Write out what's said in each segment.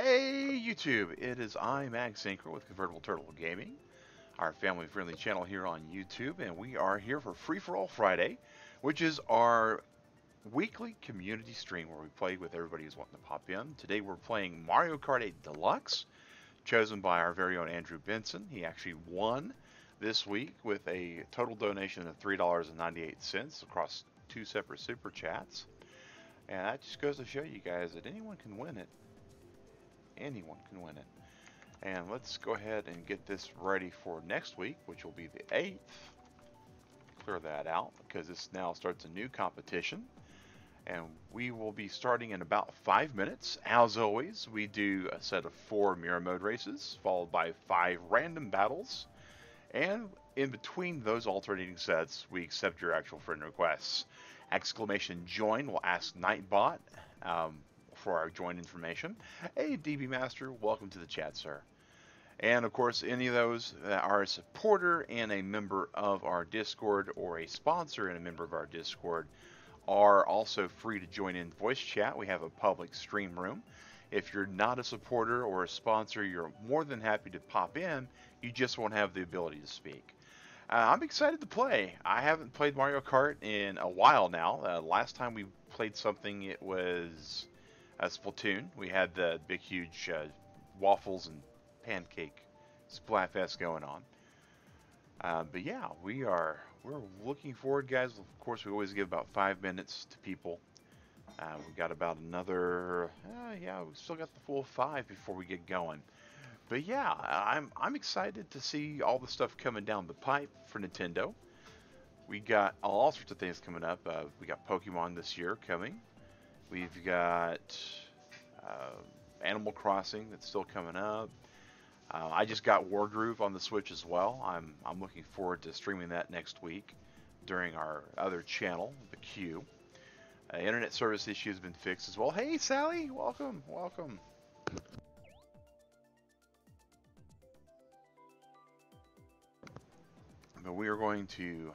Hey YouTube, it is I, Mag Synchro with Convertible Turtle Gaming, our family-friendly channel here on YouTube, and we are here for Free For All Friday, which is our weekly community stream where we play with everybody who's wanting to pop in. Today we're playing Mario Kart 8 Deluxe, chosen by our very own Andrew Benson. He actually won this week with a total donation of $3.98 across two separate super chats. And that just goes to show you guys that anyone can win it. Anyone can win it. And let's go ahead and get this ready for next week, which will be the 8th. Clear that out because this now starts a new competition. And we will be starting in about 5 minutes. As always, we do a set of 4 mirror mode races, followed by 5 random battles. And in between those alternating sets, we accept your actual friend requests. Exclamation join will ask Nightbot for our join information. Hey, DB Master, welcome to the chat, sir. And of course, any of those that are a supporter and a member of our Discord, or a sponsor and a member of our Discord, are also free to join in voice chat. We have a public stream room. If you're not a supporter or a sponsor, you're more than happy to pop in. You just won't have the ability to speak. I'm excited to play. I haven't played Mario Kart in a while now. Last time we played something, it was Splatoon. We had the big, huge waffles and pancake Splatfest going on. But yeah, we're looking forward, guys. Of course, we always give about 5 minutes to people. We got about another, yeah, we still got the full 5 before we get going. But yeah, I'm excited to see all the stuff coming down the pipe for Nintendo. We got all sorts of things coming up. We got Pokemon this year coming. We've got Animal Crossing that's still coming up. I just got Wargroove on the Switch as well. I'm looking forward to streaming that next week during our other channel, the Q. Internet service issue has been fixed as well. Hey Sally, welcome, welcome. But we are going to,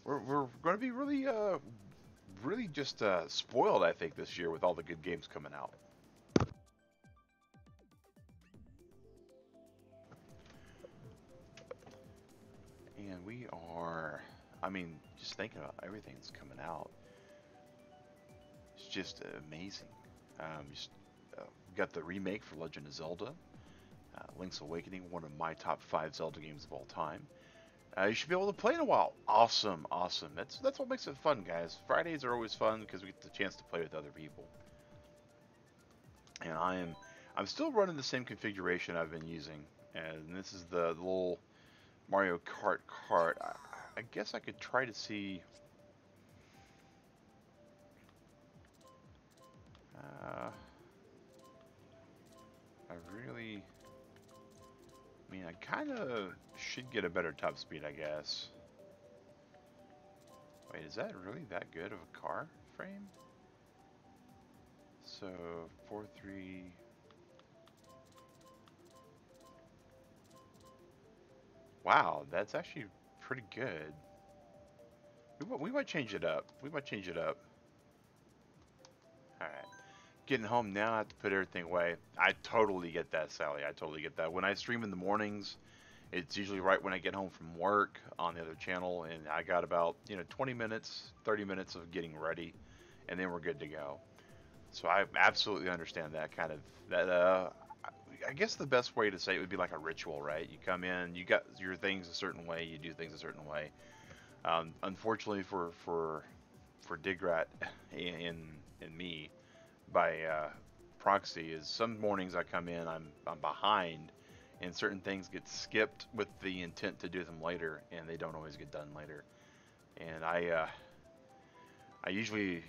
we're going to be really just spoiled, I think, this year with all the good games coming out. And we are, I mean, just thinking about everything that's coming out, it's just amazing. We got the remake for Legend of Zelda, Link's Awakening, one of my top 5 Zelda games of all time. You should be able to play in a while. Awesome, awesome. That's what makes it fun, guys. Fridays are always fun because we get the chance to play with other people. And I'm still running the same configuration I've been using, and this is the little Mario Kart cart. I guess I could try to see. I mean, I kind of should get a better top speed, I guess. Wait, is that really that good of a car frame? So, 4.3. Wow, that's actually pretty good. We might change it up. We might change it up. Alright. Getting home now, I have to put everything away. I totally get that, Sally. I totally get that. When I stream in the mornings, it's usually right when I get home from work on the other channel, and I got about 20 minutes, 30 minutes of getting ready, and then we're good to go. So I absolutely understand that kind of I guess the best way to say it would be like a ritual, right? You come in, you got your things a certain way, you do things a certain way. Unfortunately for Digrat and me, by proxy, is some mornings I come in, I'm behind, and certain things get skipped with the intent to do them later, and they don't always get done later. And I usually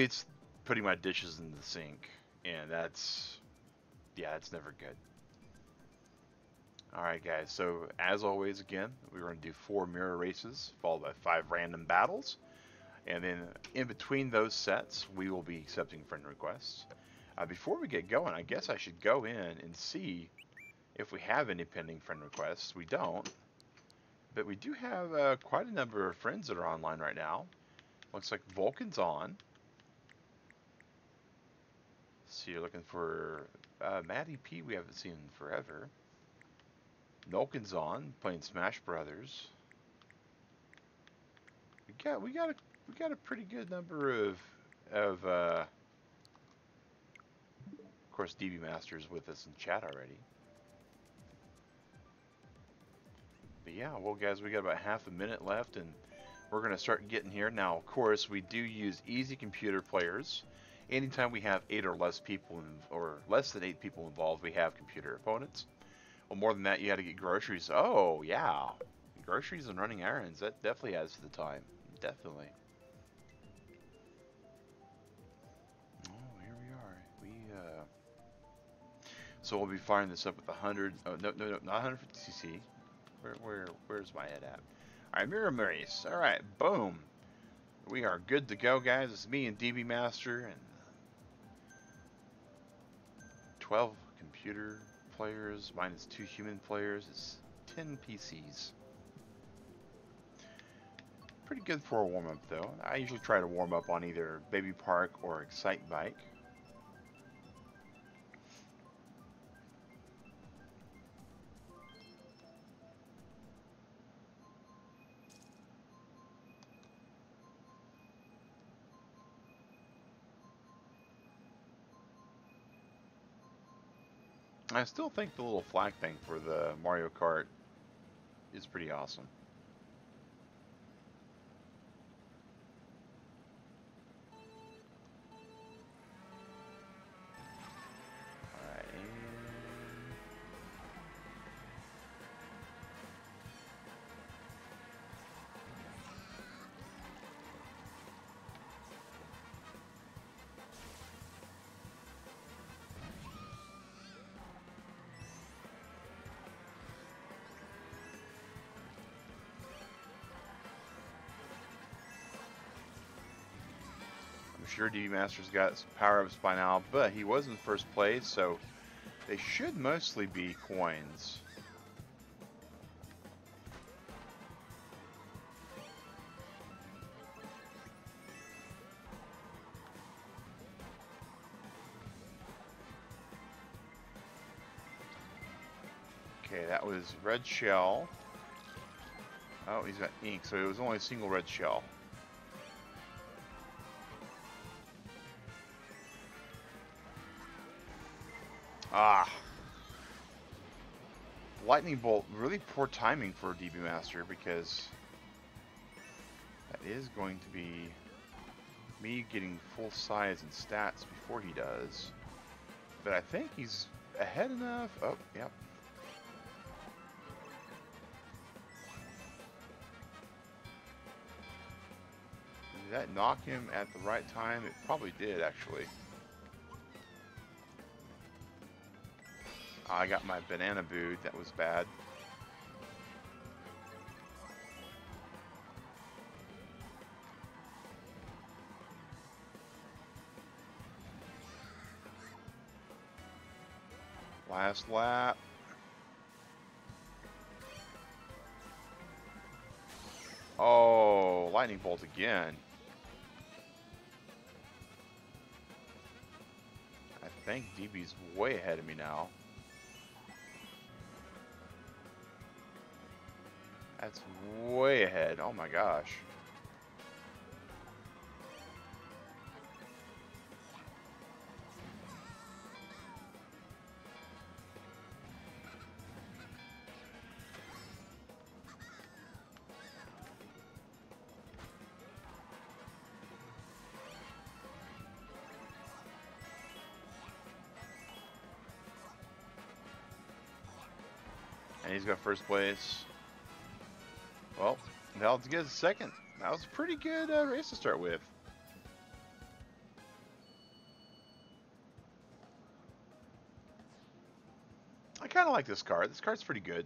it's putting my dishes in the sink, and that's never good. Alright guys, so as always, again, we're going to do 4 mirror races, followed by 5 random battles. And then in between those sets, we will be accepting friend requests. Before we get going, I guess I should go in and see if we have any pending friend requests. We don't, but we do have quite a number of friends that are online right now. Looks like Vulcan's on. see, you're looking for Maddie P. We haven't seen in forever. Nolkin's on playing Smash Brothers. We got a pretty good number of course, DB Master's with us in chat already. But yeah, well, guys, we got about half a minute left, and we're going to start getting here. Now, of course, we do use easy computer players. Anytime we have 8 or less people, or less than 8 people involved, we have computer opponents. Well, more than that, you had to get groceries. Oh, yeah. Groceries and running errands. That definitely adds to the time. Definitely. Oh, here we are. So we'll be firing this up with 100. Oh, no, not 150 cc. Where's my head at? All right, Mirror Maurice. All right, boom. We are good to go, guys. It's me and DB Master and 12 computer players minus 2 human players. It's 10 PCs. Pretty good for a warm-up, though. I usually try to warm up on either Baby Park or Excite Bike. I still think the little flag thing for the Mario Kart is pretty awesome. Alright, I'm sure DB Master's got some power-ups by now, but he was in first place, so they should mostly be coins. Okay, that was red shell. Oh, he's got ink, so it was only a single red shell. Ah. Lightning Bolt, really poor timing for DB Master, because that is going to be me getting full size and stats before he does. But I think he's ahead enough. Oh, yep. Did that knock him at the right time? It probably did, actually. I got my banana booed. That was bad. Last lap. Oh, lightning bolt again. I think DB's way ahead of me now. That's way ahead. Oh my gosh. And he's got first place. Well, now to get a second. That was a pretty good race to start with. I kind of like this card. This card's pretty good.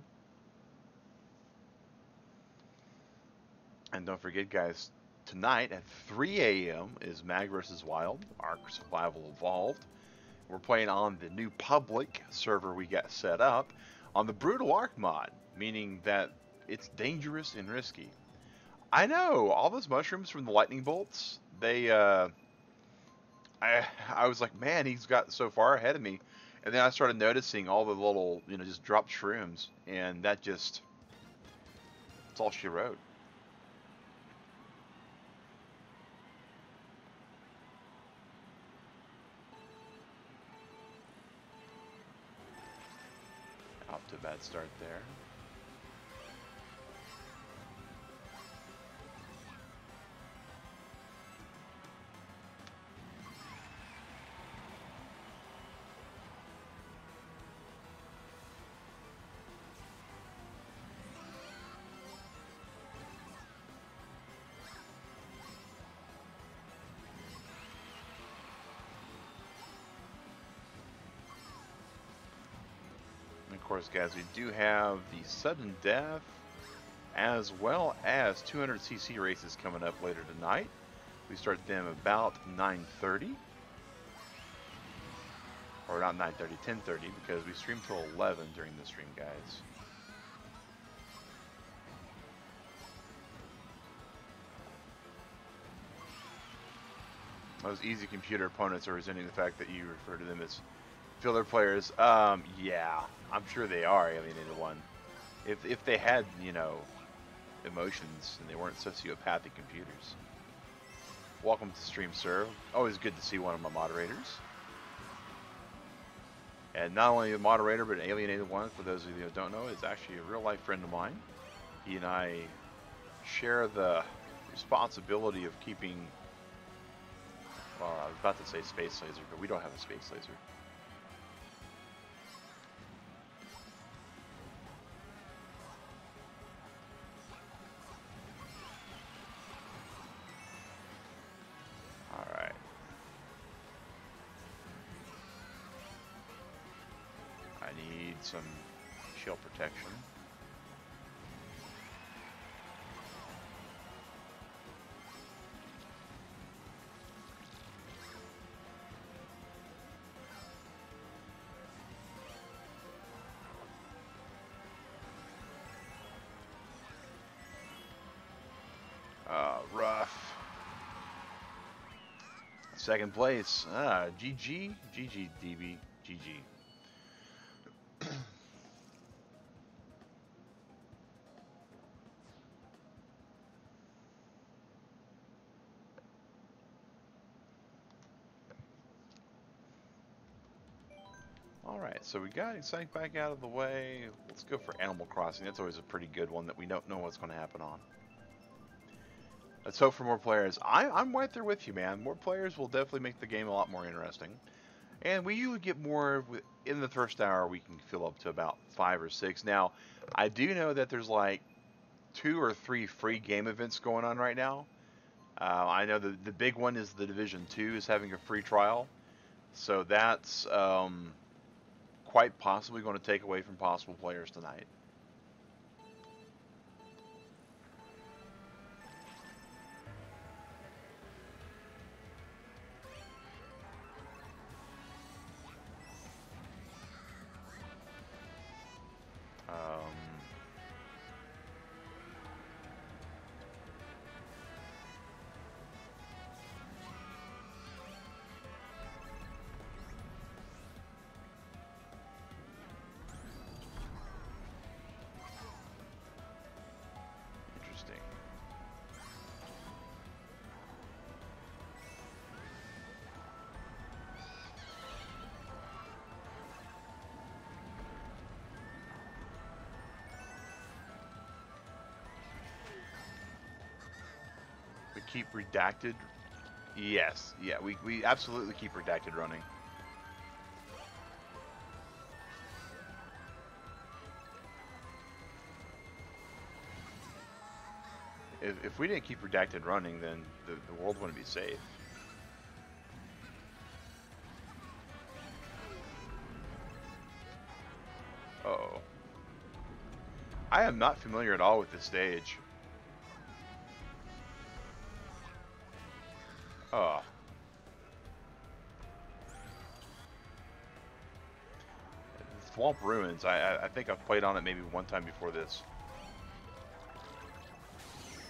And don't forget, guys, tonight at 3 a.m. is Mag vs. Wild, Ark Survival Evolved. We're playing on the new public server we got set up on the Brutal Ark mod, meaning that it's dangerous and risky. I know, all those mushrooms from the lightning bolts, they I was like, man, he's got so far ahead of me, and then I started noticing all the little, just dropped shrooms, and that's all she wrote. Off to a bad start there. Of course, guys, we do have the sudden death as well as 200cc races coming up later tonight. We start them about 9:30, or not 9:30, 10:30, because we stream till 11 during the stream, guys. Those easy computer opponents are resenting the fact that you refer to them as filler players. Yeah, I'm sure they are, Alienated One. If they had, emotions and they weren't sociopathic computers. Welcome to Stream Serve. Always good to see one of my moderators. And not only a moderator, but an Alienated One, for those of you who don't know, is actually a real life friend of mine. He and I share the responsibility of keeping, well, I was about to say Space Laser, but we don't have a Space Laser. Some shield protection. Rough. Second place. GG, GG, DB, GG. Alright, so we got Excite back out of the way. Let's go for Animal Crossing. That's always a pretty good one that we don't know what's going to happen on. Let's hope for more players. I'm right there with you, man. More players will definitely make the game a lot more interesting. And we usually get more in the first hour. We can fill up to about 5 or 6. Now, I do know that there's like 2 or 3 free game events going on right now. I know the big one is the Division 2 is having a free trial. So that's quite possibly going to take away from possible players tonight. Keep redacted. Yes, yeah, we absolutely keep redacted running. If we didn't keep redacted running, then the world wouldn't be safe. Uh-oh. I am not familiar at all with this stage. Oh. Swamp Ruins. I think I've played on it maybe one time before this.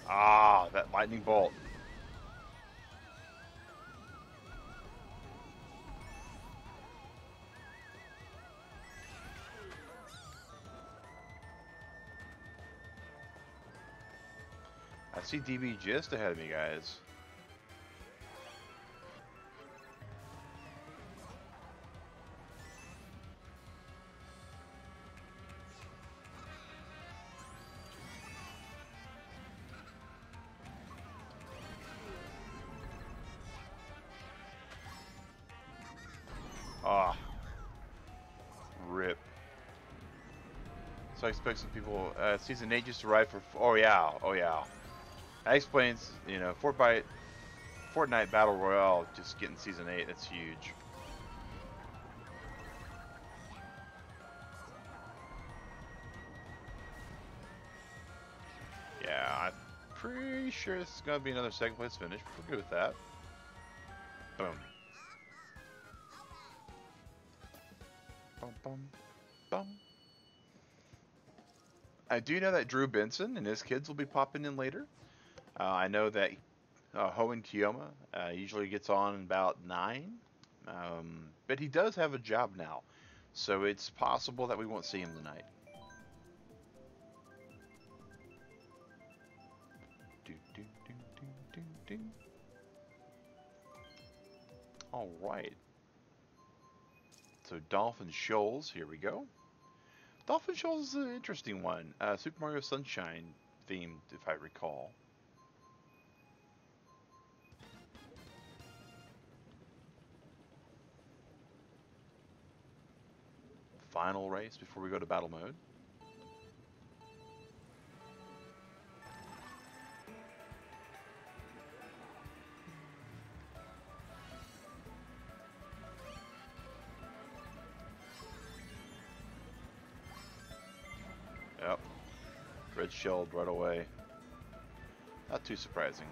Ah, that lightning bolt. I see DB just ahead of me, guys. Ah, rip. So I expect some people, Season 8 just arrived for, oh yeah, oh yeah. That explains, you know, Fortnite Battle Royale just getting Season 8, that's huge. Yeah, I'm pretty sure this is going to be another second place finish. We're good with that. Boom. Bum, bum, bum. I do know that Drew Benson and his kids will be popping in later. I know that Hoenn Kiyoma usually gets on about 9. But he does have a job now. So it's possible that we won't see him tonight. Do, do, do, do, do, do. All right. So Dolphin Shoals, here we go. Dolphin Shoals is an interesting one. Super Mario Sunshine themed, if I recall. Final race before we go to battle mode. Yep. Red shelled right away. Not too surprising.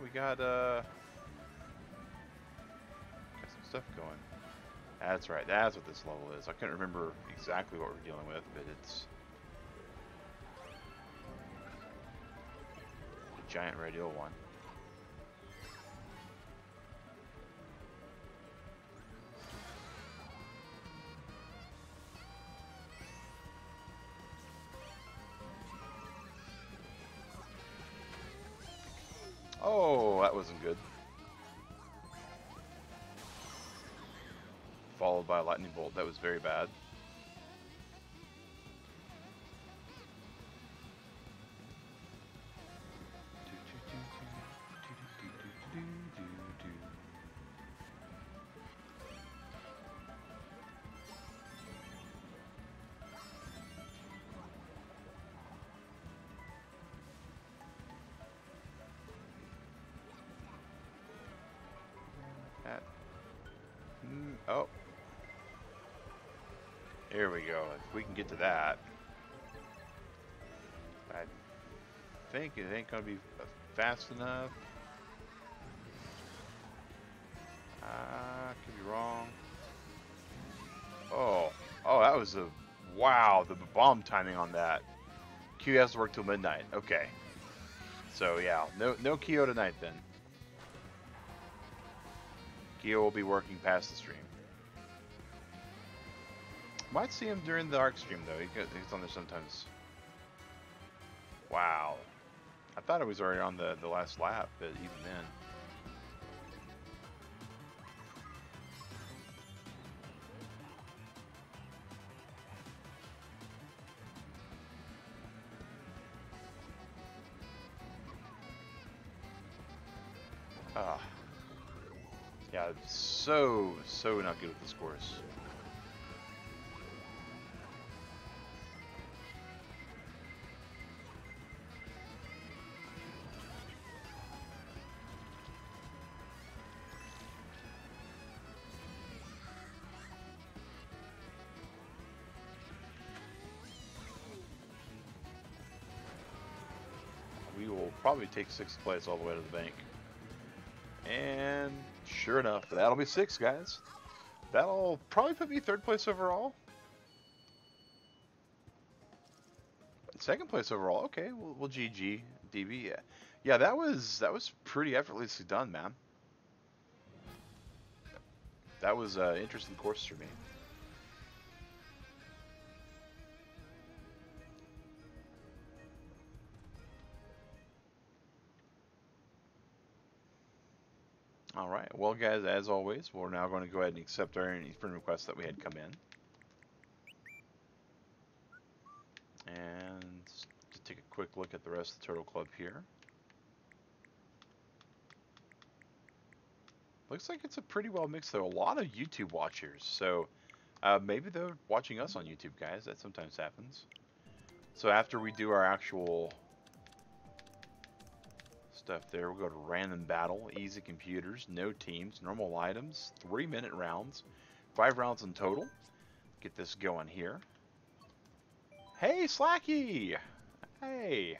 We got some stuff going. That's right, that's what this level is. I couldn't remember exactly what we're dealing with, but it's a giant radial one. Oh, that wasn't good. Followed by a lightning bolt. That was very bad. Oh. Here we go. If we can get to that. I think it ain't going to be fast enough. Could be wrong. Oh. Oh, that was a... Wow, the bomb timing on that. Q has to work till midnight. Okay. So, yeah. No Kyo tonight, then. Kyo will be working past the stream. Might see him during the ARC stream, though. He's on there sometimes. Wow. I thought it was already on the last lap, but even then. Ah. Yeah, so not good with this course. We will probably take 6th place all the way to the bank. And sure enough, that'll be 6, guys. That'll probably put me 3rd place overall. 2nd place overall. Okay, we'll GG DB. Yeah, that was pretty effortlessly done, man. That was an interesting course for me. All right. Well, guys, as always, we're now going to go ahead and accept any friend requests that we had come in. And just take a quick look at the rest of the Turtle Club here. Looks like it's a pretty well mixed, though. A lot of YouTube watchers. So maybe they're watching us on YouTube, guys. That sometimes happens. So after we do our actual stuff there, we'll go to random battle, easy computers, no teams, normal items, 3-minute rounds, 5 rounds in total. Get this going here. Hey, Slacky! Hey!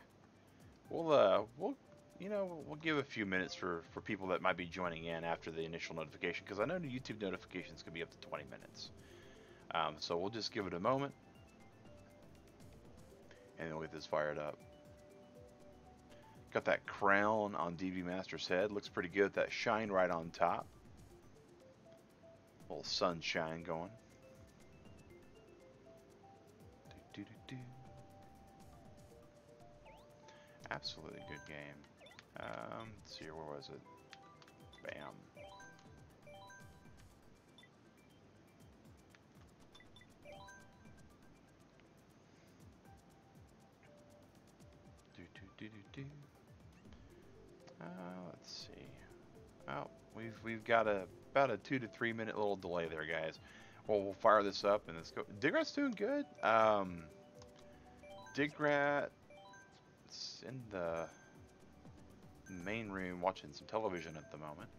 We'll give a few minutes for people that might be joining in after the initial notification, because I know the YouTube notifications can be up to 20 minutes. So we'll just give it a moment, and then we'll get this fired up. Got that crown on DB Master's head. Looks pretty good. That shine right on top. Little sunshine going. Do, do, do, do. Absolutely good game. Let's see here. Where was it? Bam. Do, do, do, do, do. Let's see. Oh, we've got about a 2 to 3 minute little delay there, guys. Well, we'll fire this up and let's go. Digrat's doing good. Digrat's in the main room watching some television at the moment.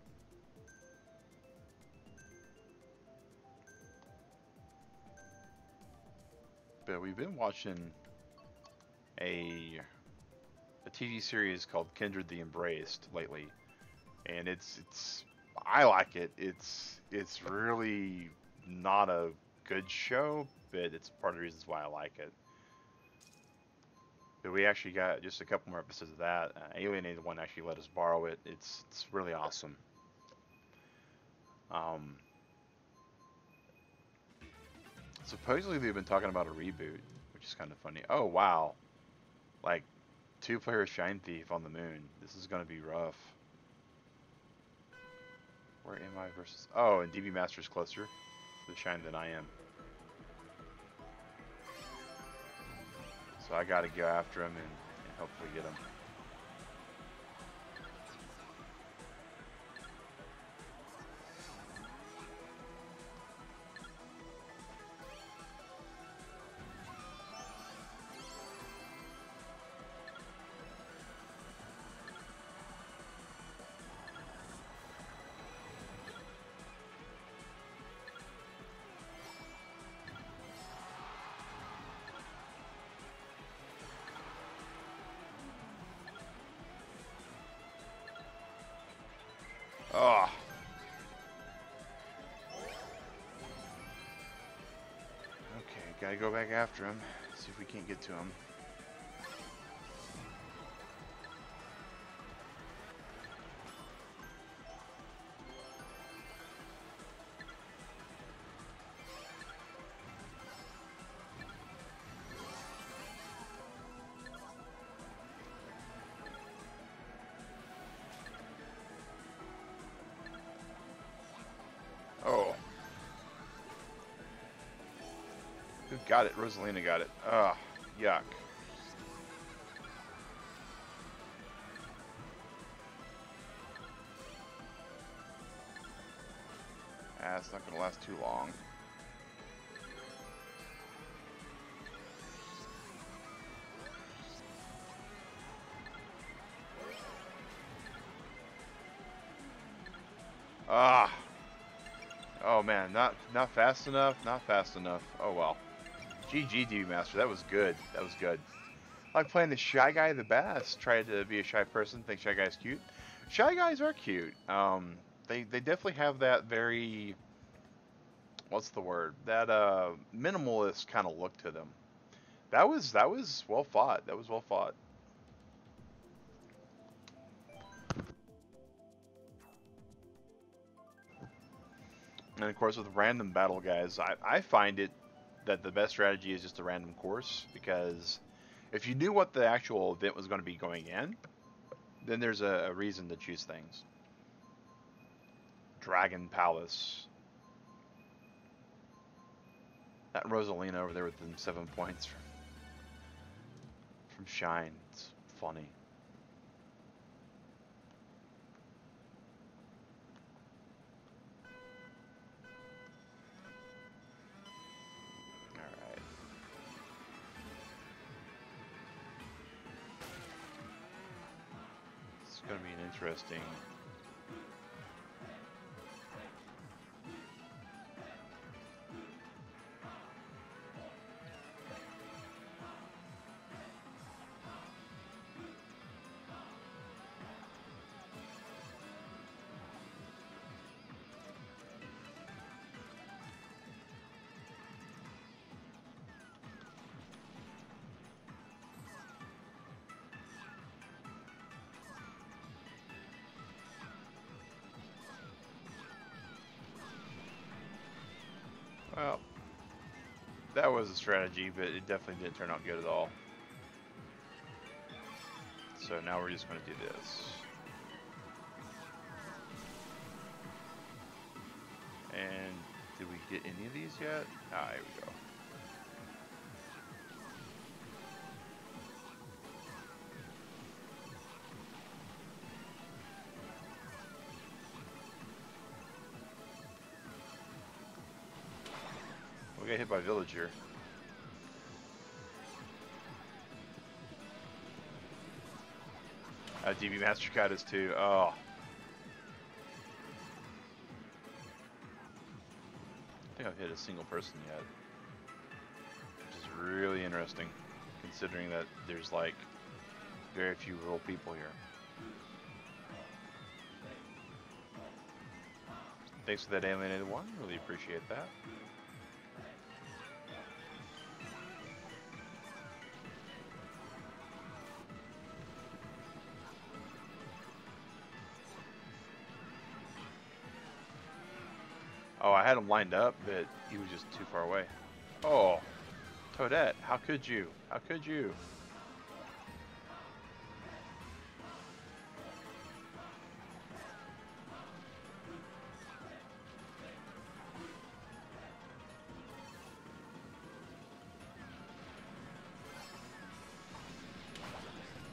But we've been watching a TV series called Kindred the Embraced lately, and I like it. It's really not a good show, but it's part of the reasons why I like it. But we actually got just a couple more episodes of that. Alienated One actually let us borrow it. It's really awesome. Supposedly they've been talking about a reboot, which is kind of funny. Oh wow, like 2-player Shine Thief on the moon. This is gonna be rough. Where am I versus? Oh, and DB Master's closer to the Shine than I am. So I gotta go after him and hopefully get him. Oh. Okay, gotta go back after him. See if we can't get to him. Oh. Who got it? Rosalina got it. Ugh. Yuck. It's not gonna last too long. Ah. Oh man, not fast enough, not fast enough. Oh well. GG DB Master, that was good. That was good. I like playing the Shy Guy the best. Try to be a shy person, think Shy Guy's cute. Shy Guys are cute. They definitely have that very, what's the word? That minimalist kind of look to them. That was well fought. That was well fought. And of course with random battle guys, I find it that the best strategy is just a random course, because if you knew what the actual event was going to be going in, then there's a reason to choose things. Dragon Palace. That Rosalina over there with them 7 points from Shine. It's funny. Alright. It's going to be an interesting... Well, that was a strategy, but it definitely didn't turn out good at all. So now we're just going to do this. And did we get any of these yet? Ah, here we go. We got hit by villager. DB Master got us too. Oh. I think I've hit a single person yet. Which is really interesting, considering that there's like very few rural people here. Thanks for that alienated one. Really appreciate that. Oh, I had him lined up, but he was just too far away. Oh, Toadette, how could you? How could you?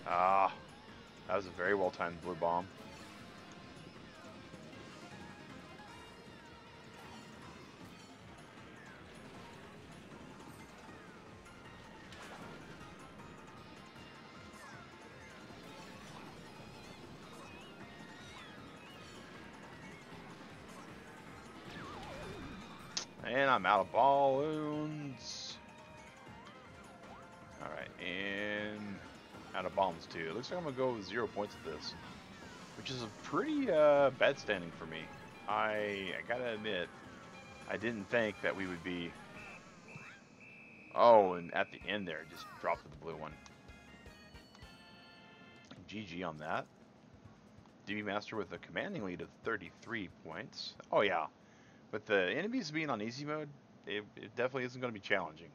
Ah, that was a very well-timed blue bomb. And I'm out of balloons. Alright, and out of bombs too. It looks like I'm gonna go with 0 points at this, which is a pretty bad standing for me. I gotta admit, I didn't think that we would be... Oh, and at the end there, just dropped the blue one. GG on that. DB Master with a commanding lead of 33 points. Oh yeah. With the enemies being on easy mode, it definitely isn't going to be challenging.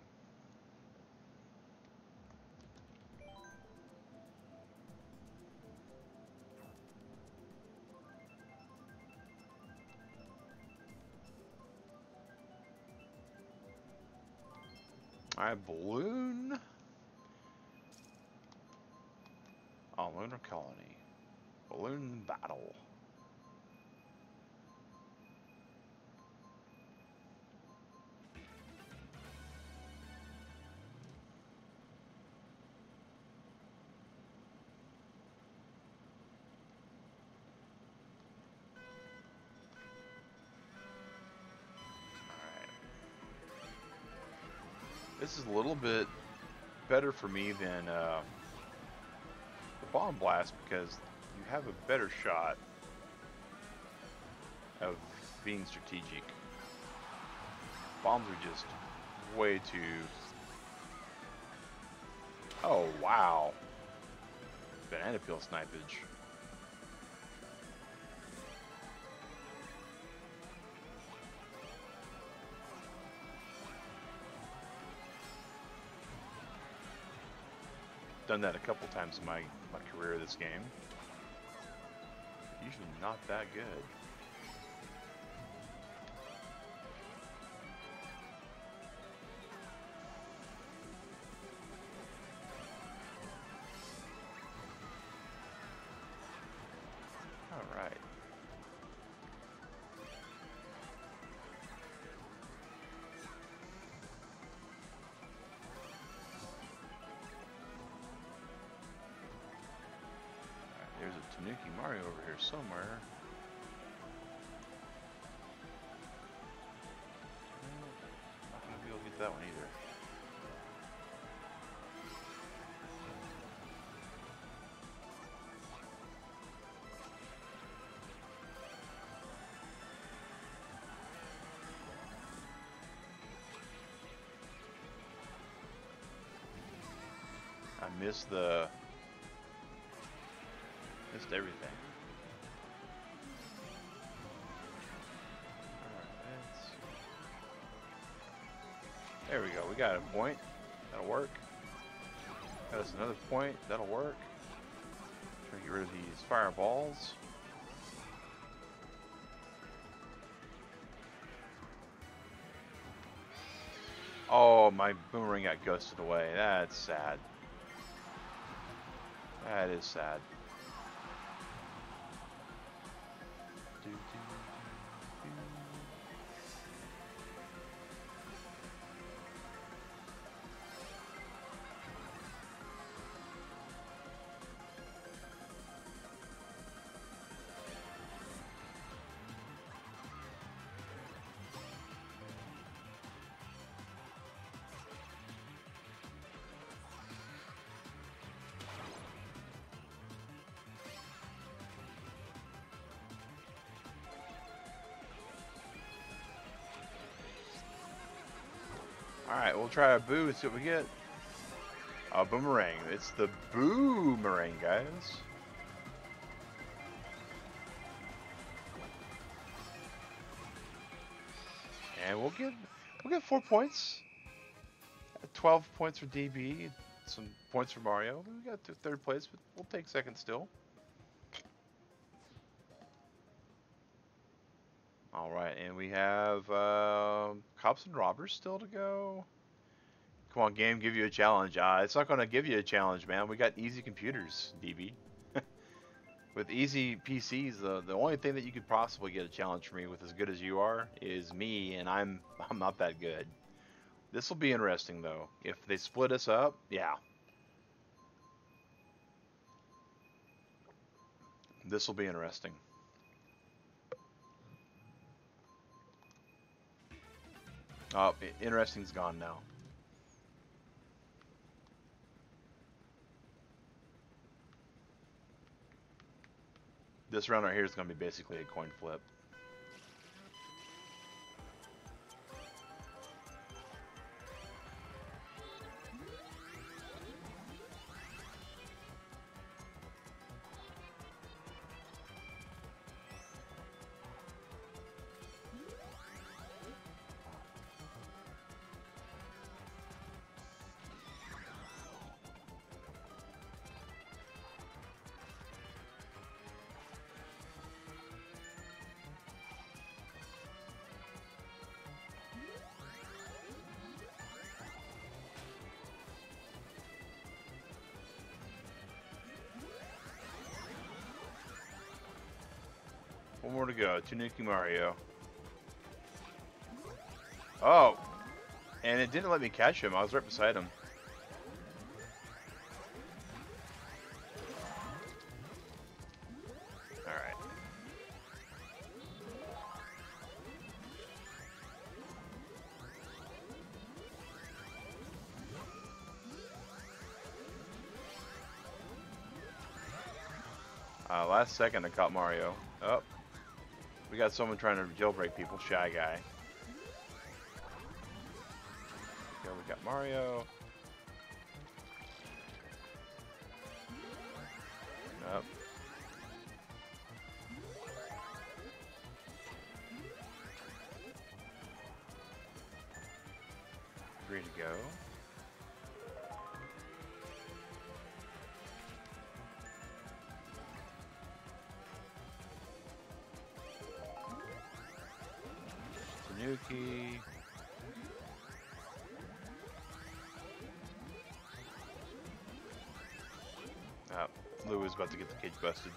Alright, balloon. Oh, lunar colony. Balloon battle. This is a little bit better for me than the bomb blast because you have a better shot of being strategic. Bombs are just way too... Oh, wow. Banana peel snipage. Done that a couple times in my career this game. Usually not that good. Mario over here somewhere. Not gonna be able to get that one either. I missed everything. There we go. We got a point. That'll work. Got us another point. That'll work. Trying to get rid of these fireballs. Oh, my boomerang got ghosted away. That's sad. That is sad. Alright, we'll try a boo and see what we get. A boomerang. It's the boomerang, guys. And we'll get 4 points. 12 points for DB, some points for Mario. We got to third place, but we'll take second still. Alright, and we have Cops and Robbers still to go. Come on, game, give you a challenge. It's not going to give you a challenge, man. We got easy computers, DB. With easy PCs, the only thing that you could possibly get a challenge from me with as good as you are is me, and I'm not that good. This will be interesting, though. If they split us up, yeah. This will be interesting. Oh, interesting's gone now. This round right here is going to be basically a coin flip. One more to go. Tanuki Mario. Oh! And it didn't let me catch him. I was right beside him. Alright. Last second I caught Mario. Oh. We got someone trying to jailbreak people. Shy guy. Okay, we got Mario. Up. Three to go. Tanuki. Oh, Lou is about to get the cage busted.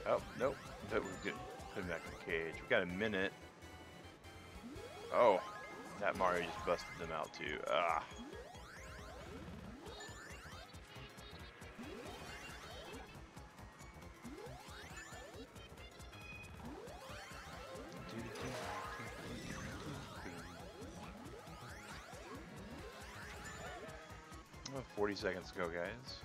Oh, nope. That was good. Put him back in the cage. We got a minute. Oh, that Mario just busted them out too. Ah. Well, 40 seconds to go, guys.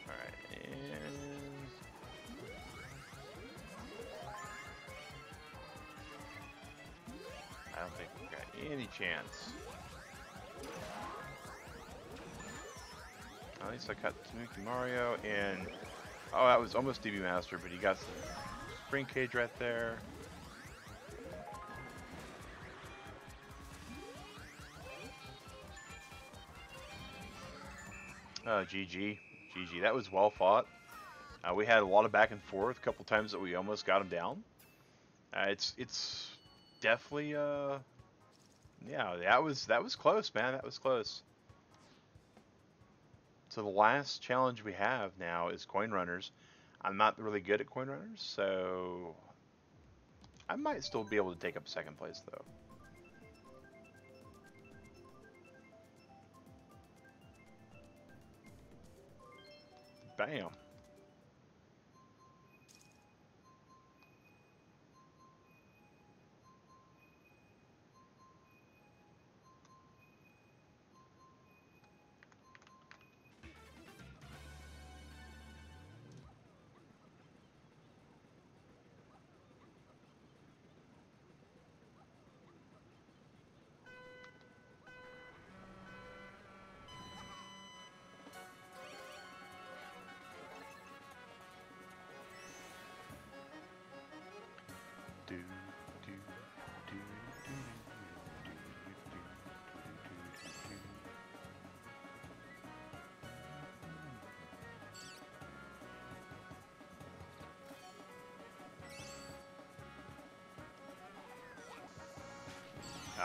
Alright, and... I don't think we've got any chance. At least I cut Tanuki Mario, and... Oh, that was almost DB Master, but he got the spring cage right there. GG. GG. That was well fought. We had a lot of back and forth, a couple times that we almost got him down. It's definitely yeah, that was close, man. That was close. So the last challenge we have now is coin runners. I'm not really good at coin runners, so I might still be able to take up second place though. Bam.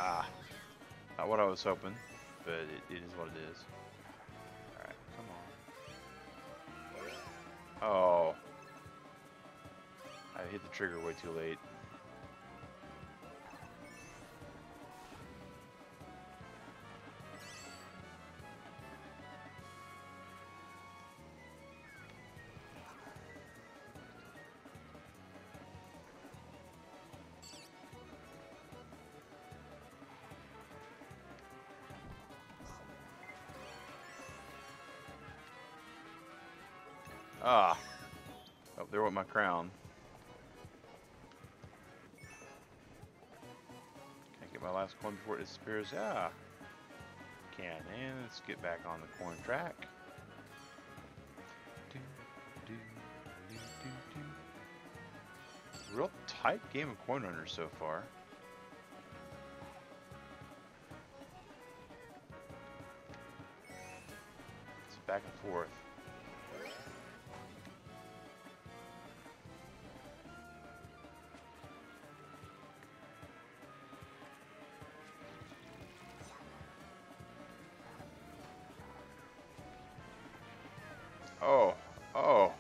Ah, not what I was hoping, but it is what it is. Alright, come on. Oh. I hit the trigger way too late. Ah. Oh, there went my crown. Can I get my last coin before it disappears? Yeah. Can. And let's get back on the coin track. Real tight game of coin runners so far. It's back and forth. Oh, oh.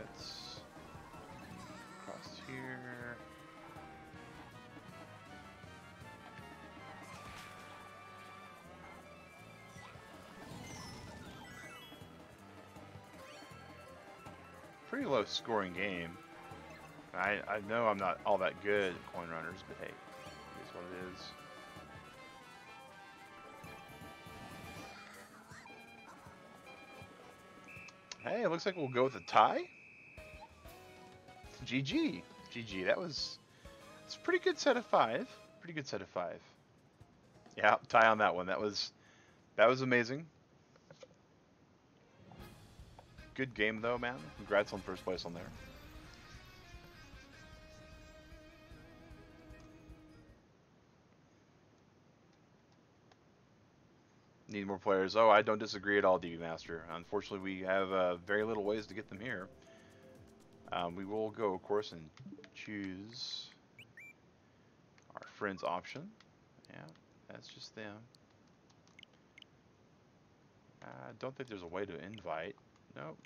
Let's cross here. Pretty low scoring game. I know I'm not all that good at coin runners, but hey, it is what it is. Hey, it looks like we'll go with a tie. GG. GG. It's a pretty good set of 5. Pretty good set of 5. Yeah, tie on that one. That was amazing. Good game though, man. Congrats on first place on there. Need more players. Oh, I don't disagree at all, DB Master. Unfortunately, we have very little ways to get them here. We will go, of course, and choose our friends option. Yeah, that's just them. I don't think there's a way to invite. Nope.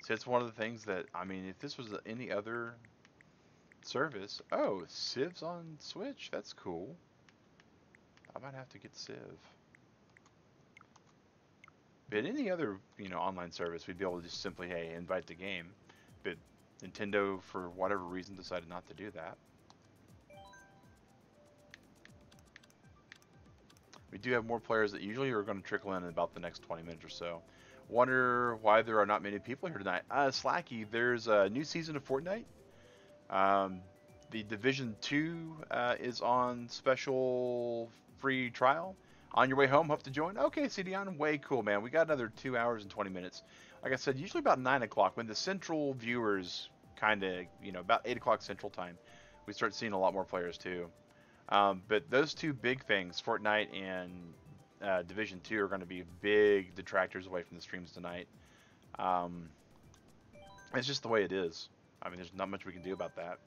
See, it's one of the things that, I mean, if this was any other service. Oh, Civ's on Switch. That's cool. I might have to get Civ. But any other, online service, we'd be able to just simply, hey, invite the game. But Nintendo, for whatever reason, decided not to do that. We do have more players that usually are going to trickle in about the next 20 minutes or so. Wonder why there are not many people here tonight. Slacky, there's a new season of Fortnite. The Division 2 is on special free trial. On your way home, hope to join. Okay, CDon, way cool, man. We got another 2 hours and 20 minutes. Like I said, usually about 9 o'clock, when the central viewers kind of, about 8 o'clock central time, we start seeing a lot more players too. But those two big things, Fortnite and Division 2, are going to be big detractors away from the streams tonight. It's just the way it is. I mean, there's not much we can do about that.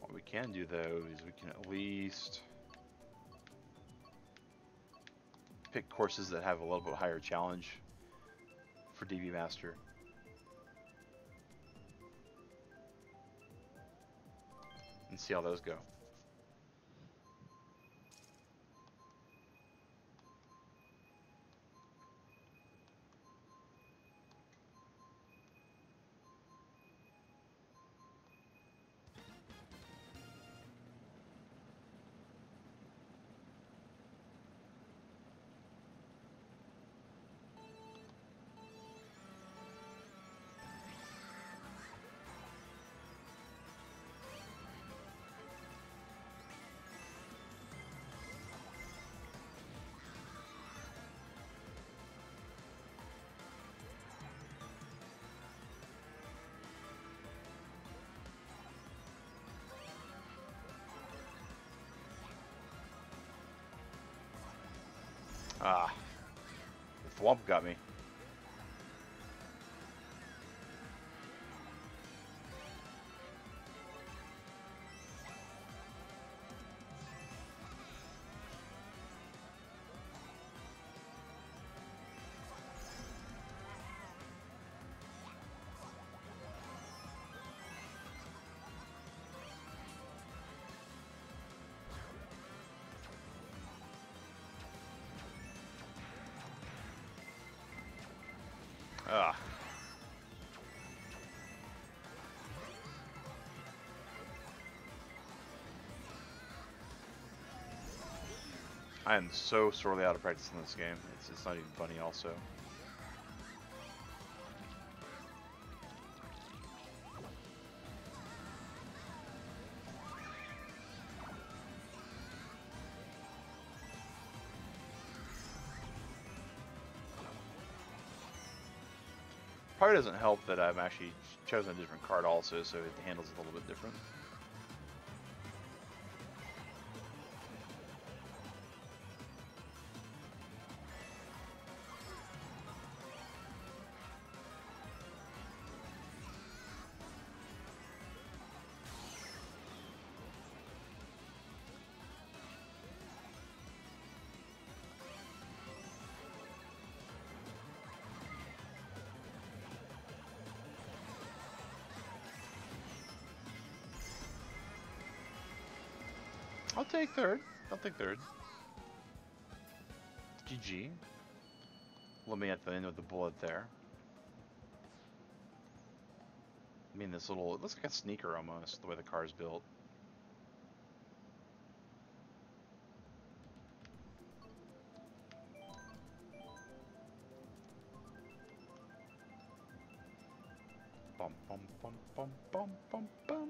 What we can do, though, is we can at least pick courses that have a little bit higher challenge for DB Master. And see how those go. Ah, the thwomp got me. Ah. I am so sorely out of practice in this game. It's not even funny also. Probably doesn't help that I've actually chosen a different card also, so it handles it a little bit different. I'll take third. I'll take third. GG. Let me at the end of the bullet there. I mean, this little, it looks like a sneaker almost, the way the car is built. Bum, bum, bum, bum, bum, bum, bum.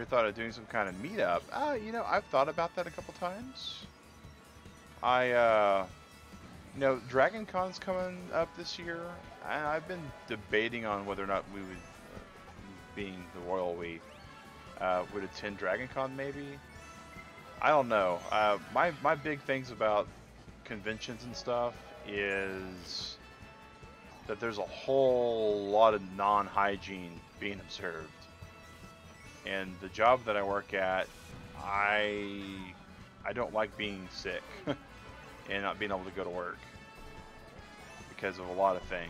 ever thought of doing some kind of meetup? You know, I've thought about that a couple times. You know, Dragon Con's coming up this year, and I've been debating on whether or not we would, being the royal we, would attend Dragon Con maybe. I don't know. My big things about conventions and stuff is that there's a whole lot of non-hygiene being observed. And the job that I work at, I don't like being sick and not being able to go to work because of a lot of things.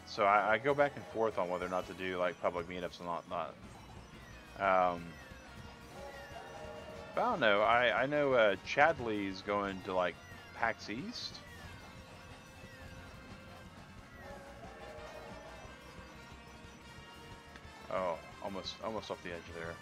So I go back and forth on whether or not to do like public meetups and not. But I don't know. I know Chadley's going to like PAX East. Oh, almost off the edge there.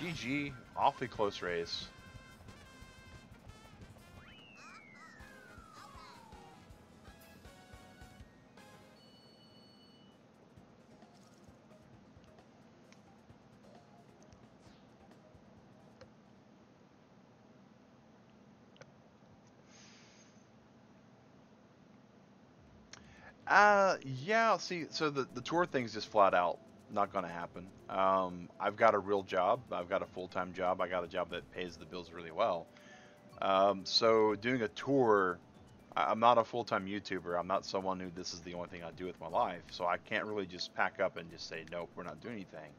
GG, awfully close race. Yeah, see, so the tour thing's just flat out not going to happen. I've got a real job. I've got a full-time job. I got a job that pays the bills really well. So doing a tour, I'm not a full-time YouTuber. I'm not someone who this is the only thing I do with my life. So I can't really just pack up and just say, nope, we're not doing anything.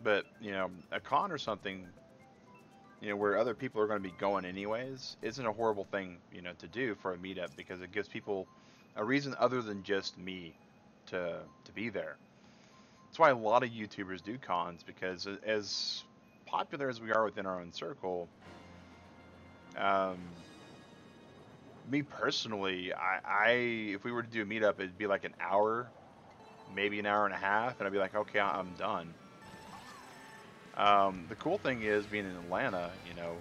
But, you know, a con or something, you know, where other people are going to be going anyways, isn't a horrible thing, you know, to do for a meetup, because it gives people a reason other than just me to be there. That's why a lot of YouTubers do cons, because as popular as we are within our own circle, me personally, I if we were to do a meetup, it'd be like an hour, maybe an hour and a half, and I'd be like, okay, I'm done. The cool thing is, being in Atlanta, you know,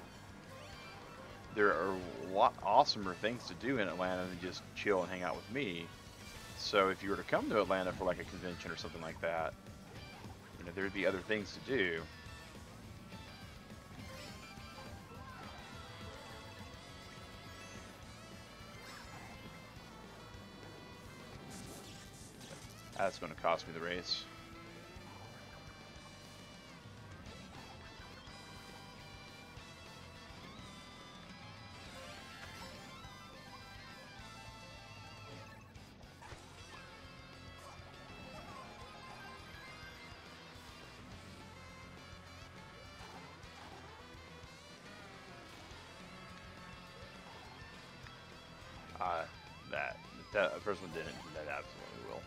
there are a lot awesomer things to do in Atlanta than just chill and hang out with me. So if you were to come to Atlanta for like a convention or something like that, you know, there'd be other things to do. That's going to cost me the race. That first one didn't. That absolutely will.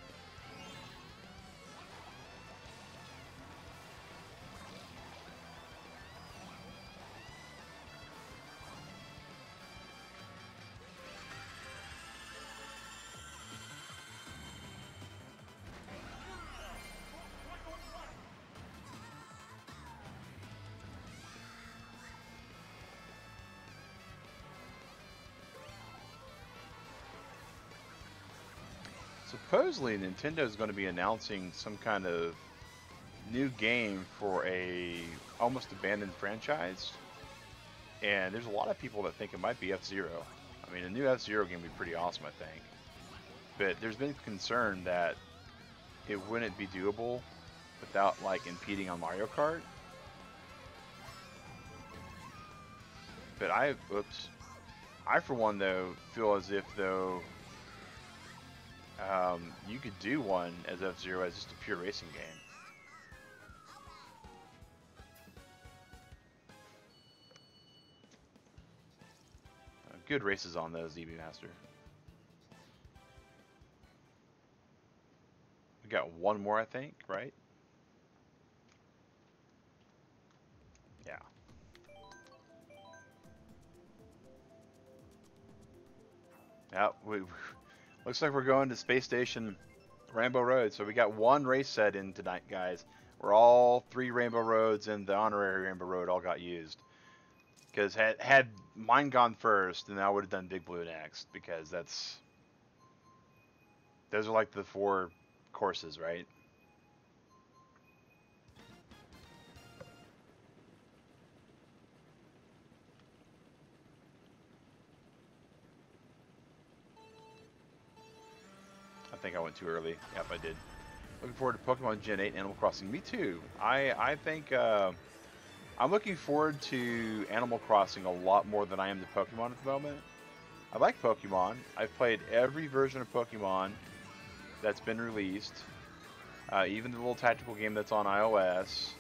Supposedly, Nintendo is going to be announcing some kind of new game for a almost abandoned franchise, and there's a lot of people that think it might be F-Zero. I mean, a new F-Zero game would be pretty awesome, I think. But there's been concern that it wouldn't be doable without like impeding on Mario Kart. But I for one though feel as if though you could do one as F-Zero as just a pure racing game. Good races on those, EB Master. We got one more, I think, right? Yeah. Yeah, looks like we're going to Space Station Rainbow Road. So we got one race set in tonight, guys. Where all 3 Rainbow Roads and the honorary Rainbow Road all got used. Because had mine gone first, then I would have done Big Blue next. Because those are like the 4 courses, right? I think I went too early. Yep, I did. Looking forward to Pokemon Gen 8 Animal Crossing. Me too. I think I'm looking forward to Animal Crossing a lot more than I am to Pokemon at the moment. I like Pokemon. I've played every version of Pokemon that's been released. Even the little tactical game that's on iOS.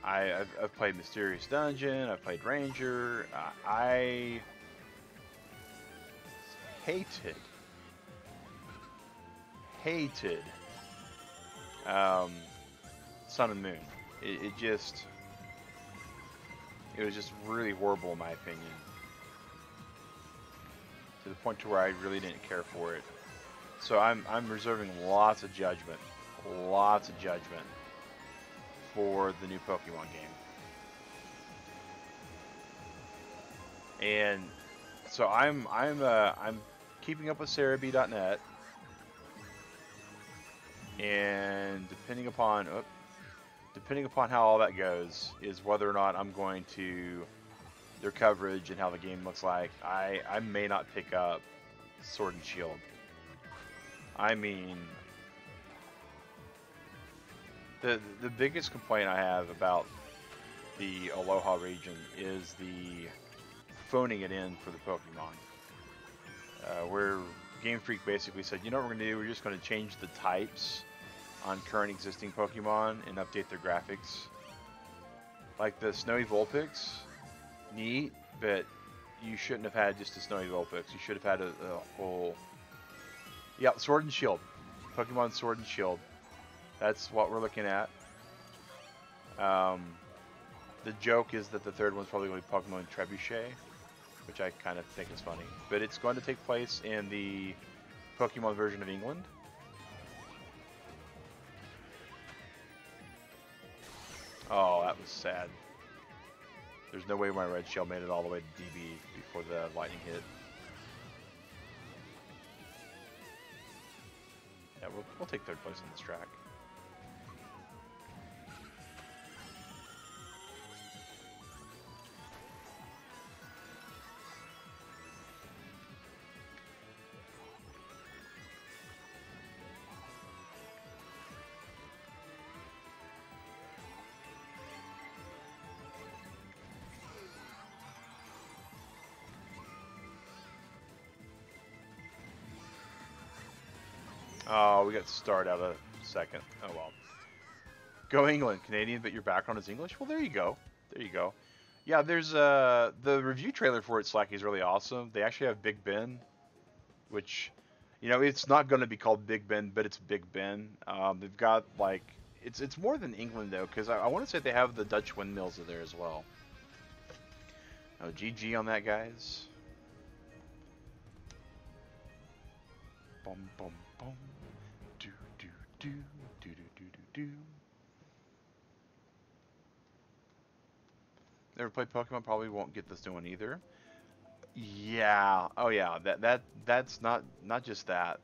I've played Mysterious Dungeon. I've played Ranger. I hated Sun and Moon. It was just really horrible in my opinion, to the point to where I really didn't care for it. So I'm reserving lots of judgment for the new Pokemon game. And so I'm keeping up with Cerebi.net, and depending upon how all that goes is whether or not I'm going to their coverage and how the game looks like. I may not pick up Sword and Shield. I mean, the biggest complaint I have about the Aloha region is the phoning it in for the Pokemon. Where Game Freak basically said, you know what we're going to do? We're just going to change the types on current existing Pokemon and update their graphics. Like the Snowy Vulpix, neat, but you shouldn't have had just a Snowy Vulpix. You should have had a whole... Yeah, Sword and Shield. Pokemon Sword and Shield. That's what we're looking at. The joke is that the third one's probably going to be Pokemon Trebuchet, which I kind of think is funny. But it's going to take place in the Pokemon version of England. Oh, that was sad. There's no way my Red Shell made it all the way to DB before the lightning hit. Yeah, we'll take third place on this track. Oh, we got starred out a second. Oh well. Go England, Canadian, but your background is English? Well, there you go. There you go. Yeah, there's the review trailer for it, Slacky, is really awesome. They actually have Big Ben, which, you know, it's not going to be called Big Ben, but it's Big Ben. They've got, like, it's more than England, though, because I want to say they have the Dutch windmills in there as well. Oh, GG on that, guys. Bum, bum, bum. Do, do, do, do, do, do, do, do. Never played Pokemon, probably won't get this new one either. Yeah. Oh yeah. That's not just that.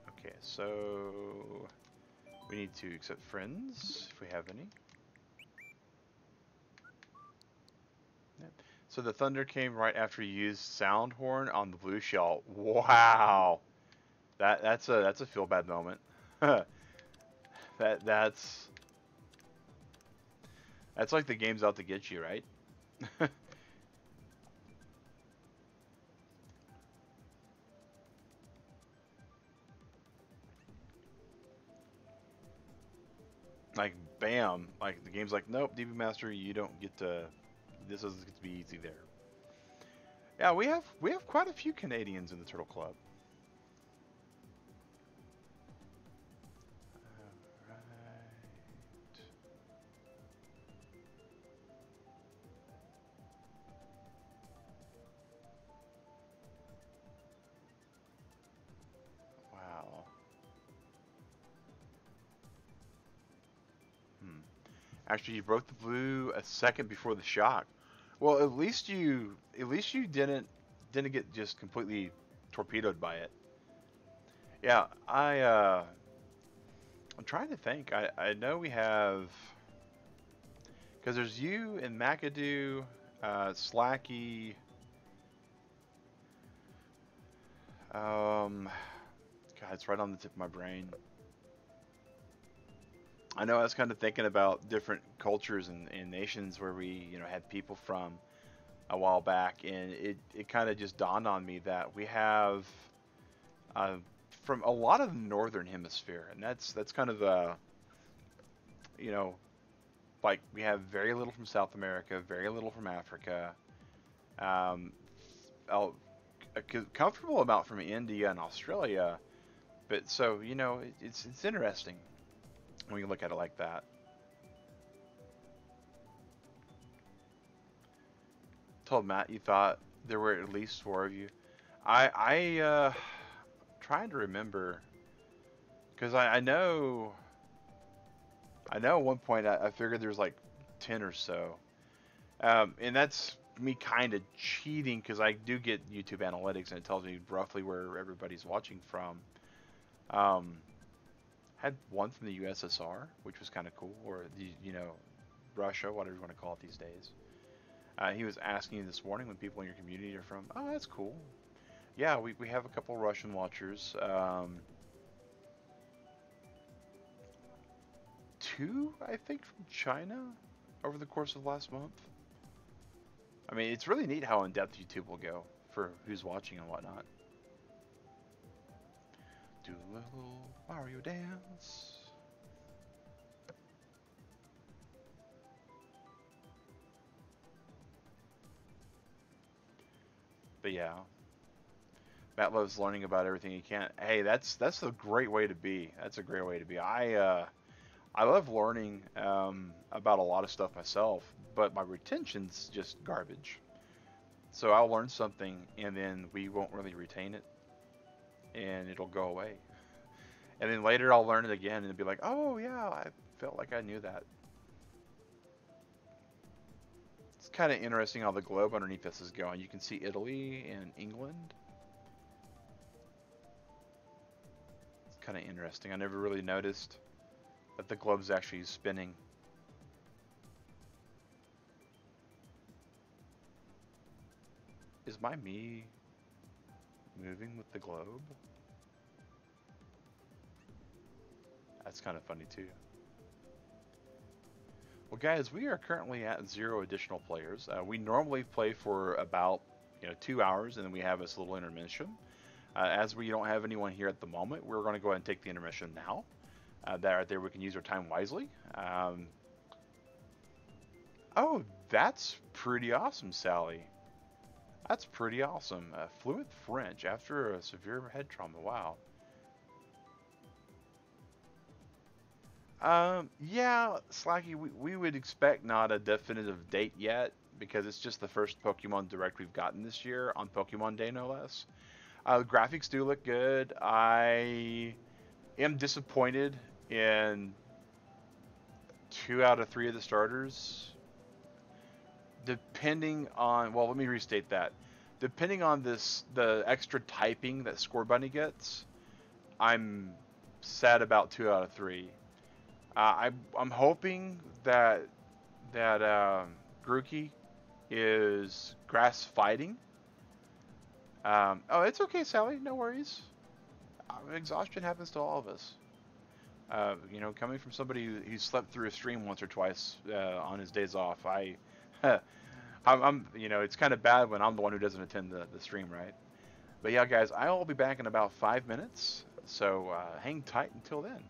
Okay, so we need to accept friends if we have any. Yep. So the thunder came right after you used sound horn on the blue shell. Wow. That's a feel bad moment. That's like the game's out to get you, right? Like bam, like the game's like, nope, DB Master, you don't get to. This doesn't get to be easy there. Yeah, we have quite a few Canadians in the Turtle Club. Actually, you broke the blue a second before the shock. Well, at least you didn't get just completely torpedoed by it. Yeah, I'm trying to think. I know we have because there's you and McAdoo, Slacky. God, it's right on the tip of my brain. I know I was kind of thinking about different cultures and nations where we, had people from a while back, and it kind of just dawned on me that we have uh, from a lot of the northern hemisphere, and that's kind of you know, like we have very little from South America, very little from Africa, um, a, a comfortable amount from India and Australia, but so it's interesting when you look at it like that. Told Matt you thought there were at least four of you. I trying to remember because I know at one point I figured there was like 10 or so, and that's me kind of cheating because I do get YouTube analytics and it tells me roughly where everybody's watching from. Um, had one from the USSR, which was kind of cool, or Russia, whatever you want to call it these days. He was asking this morning when people in your community are from. Oh, that's cool. Yeah, we have a couple Russian watchers. Two, I think, from China over the course of last month. I mean, it's really neat how in depth YouTube will go for who's watching and whatnot. Do a little Mario dance. But yeah, Matt loves learning about everything he can. Hey, that's a great way to be. That's a great way to be. I love learning about a lot of stuff myself, but my retention's just garbage. So I'll learn something and then we won't really retain it and it'll go away. And then later I'll learn it again and it'll be like, oh yeah, I felt like I knew that. It's kind of interesting how the globe underneath this is going. You can see Italy and England. It's kind of interesting. I never really noticed that the globe's actually spinning. Is my me moving with the globe? That's kind of funny too. Well, guys, we are currently at 0 additional players. We normally play for about 2 hours, and then we have this little intermission. As we don't have anyone here at the moment, we're going to go ahead and take the intermission now. That right there, we can use our time wisely. Oh, that's pretty awesome, Sally. That's pretty awesome. Fluent French after a severe head trauma. Wow. Yeah, Slacky, we would expect not a definitive date yet because it's just the first Pokemon Direct we've gotten this year on Pokemon Day, no less. Graphics do look good. I am disappointed in 2 out of 3 of the starters. Depending on, well, let me restate that. Depending on the extra typing that Score Bunny gets, I'm sad about 2 out of 3. I'm hoping that Grookey is grass fighting. Oh, it's okay, Sally. No worries. Exhaustion happens to all of us. Coming from somebody who slept through a stream once or twice on his days off, it's kind of bad when I'm the one who doesn't attend the stream, right? But yeah, guys, I'll be back in about 5 minutes, so hang tight until then.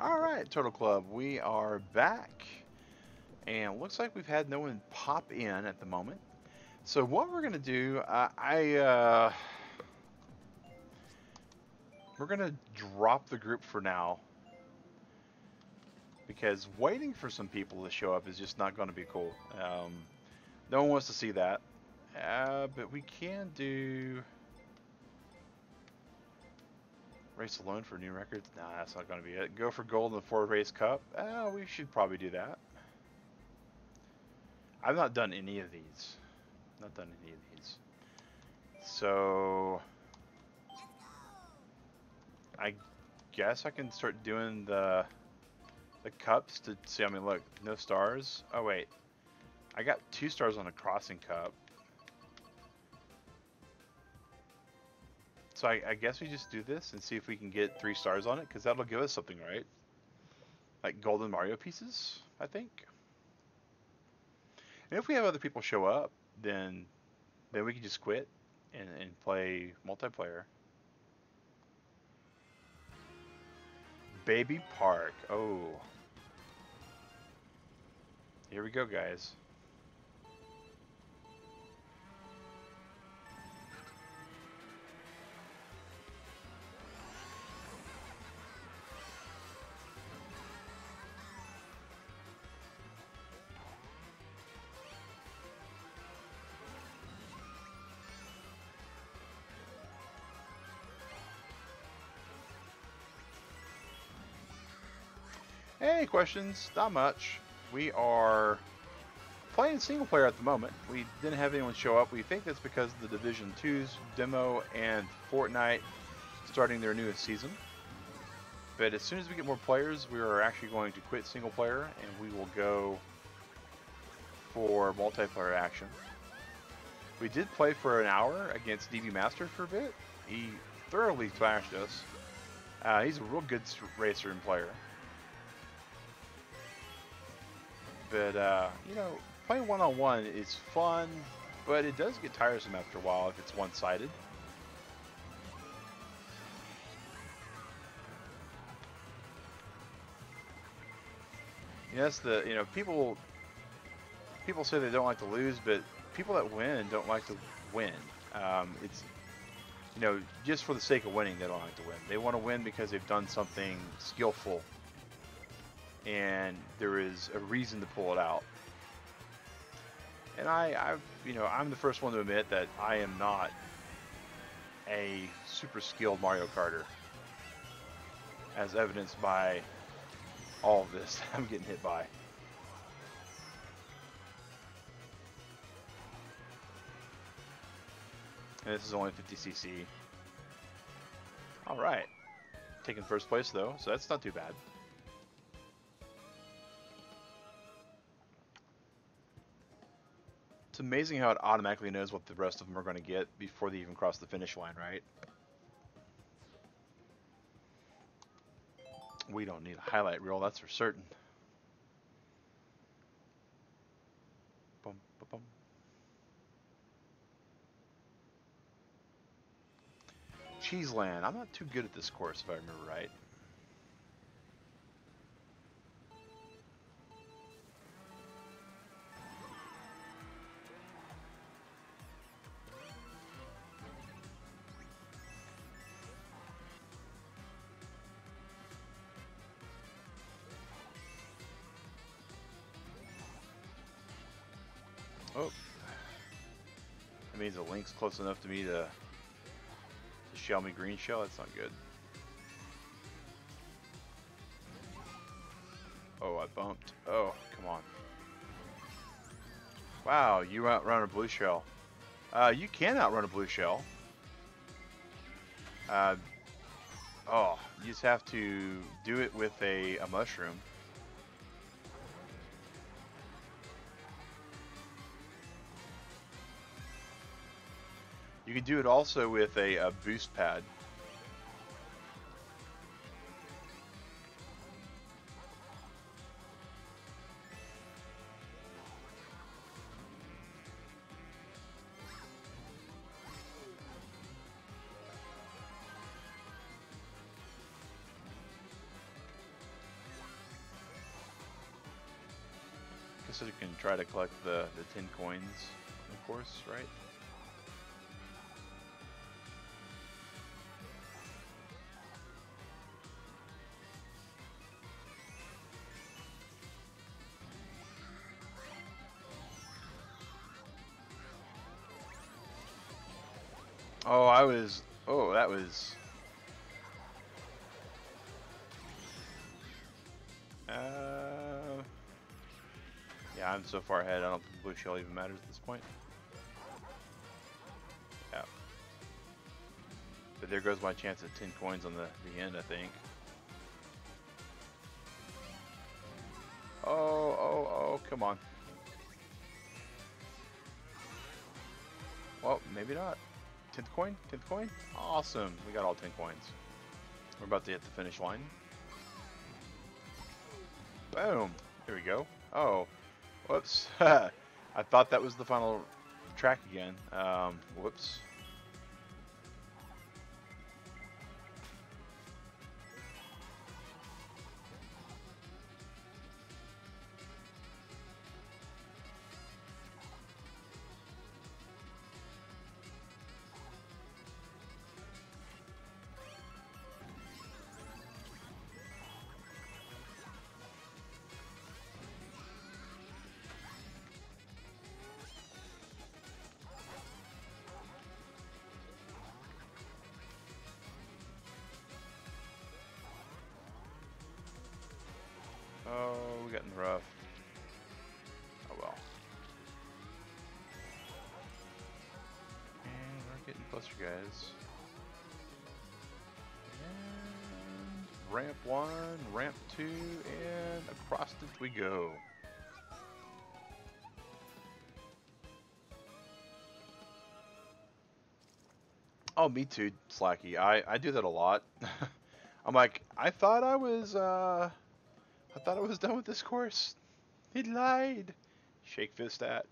Alright, Total Club, we are back. And looks like we've had no one pop in at the moment. So what we're going to do, we're going to drop the group for now. Because waiting for some people to show up is just not going to be cool. No one wants to see that. But we can do... Race alone for new records? Nah, that's not going to be it. Go for gold in the 4-race cup? We should probably do that. I've not done any of these. Not done any of these. So... I guess I can start doing the cups to see. I mean, look, no stars. Oh, wait. I got 2 stars on a crossing cup. So I guess we just do this and see if we can get 3 stars on it, because that'll give us something, right? Like golden Mario pieces, I think. And if we have other people show up, then we can just quit and play multiplayer. Baby Park. Oh. Here we go, guys. Hey, questions. Not much. We are playing single player at the moment. We didn't have anyone show up. We think that's because of the Division 2's demo and Fortnite starting their newest season. But as soon as we get more players, we are actually going to quit single player and we will go for multiplayer action. We did play for an hour against DB Master for a bit. He thoroughly thrashed us. He's a real good racer and player. But, you know, playing one-on-one is fun, but it does get tiresome after a while if it's one-sided. Yes, people say they don't like to lose, but people that win don't like to win. It's, you know, just for the sake of winning, they don't like to win. They want to win because they've done something skillful, and there is a reason to pull it out. And I'm the first one to admit that I am not a super skilled Mario Karter, as evidenced by all of this I'm getting hit by. And this is only 50cc. Alright. Taking first place though, so that's not too bad. It's amazing how it automatically knows what the rest of them are going to get before they even cross the finish line, right? We don't need a highlight reel, that's for certain. Bum, bum, bum. Cheeseland. I'm not too good at this course, if I remember right. Oh, that means the link's close enough to me to shell me green shell. That's not good. Oh, I bumped. Oh, come on. Wow, you outrun a blue shell. You can outrun a blue shell. Oh, you just have to do it with a mushroom. You can do it also with a boost pad. So you can try to collect the 10 coins, of course, right? Oh, oh, that was... Yeah, I'm so far ahead, I don't think blue shell even matters at this point. Yeah. But there goes my chance at 10 coins on the end, I think. Oh, come on. Well, maybe not. 10th coin? 10th coin? Awesome. We got all 10 coins. We're about to hit the finish line. Boom. There we go. Oh. Whoops. I thought that was the final track again. Whoops. Oh, we got in the rough. Oh well. And we're getting closer, guys. And ramp 1, ramp 2, and across it we go. Oh, me too, Slacky. I do that a lot. I'm like, I thought I was done with this course. He lied. Shake fist at.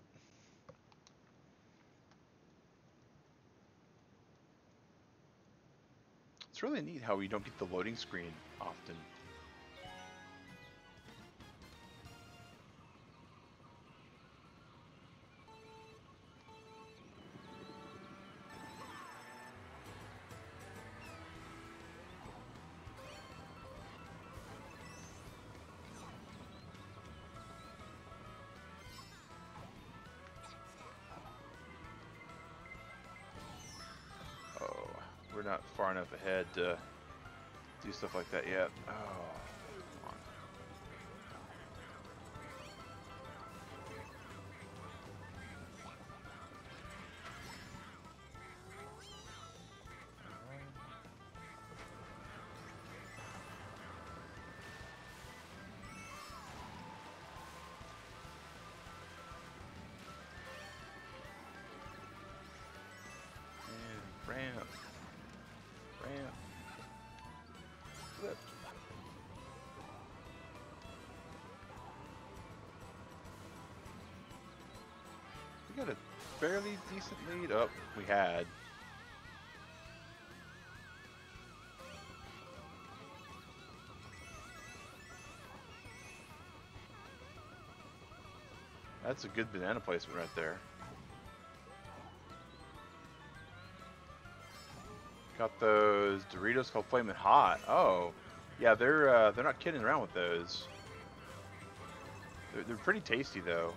It's really neat how we don't get the loading screen often. We're not far enough ahead to do stuff like that yet. Oh, come on. And ramp. Ramp. Flip. We got a fairly decent lead. Oh, we had. That's a good banana placement right there. Got those Doritos called Flamin' Hot. Oh, yeah, they're not kidding around with those. They're pretty tasty though.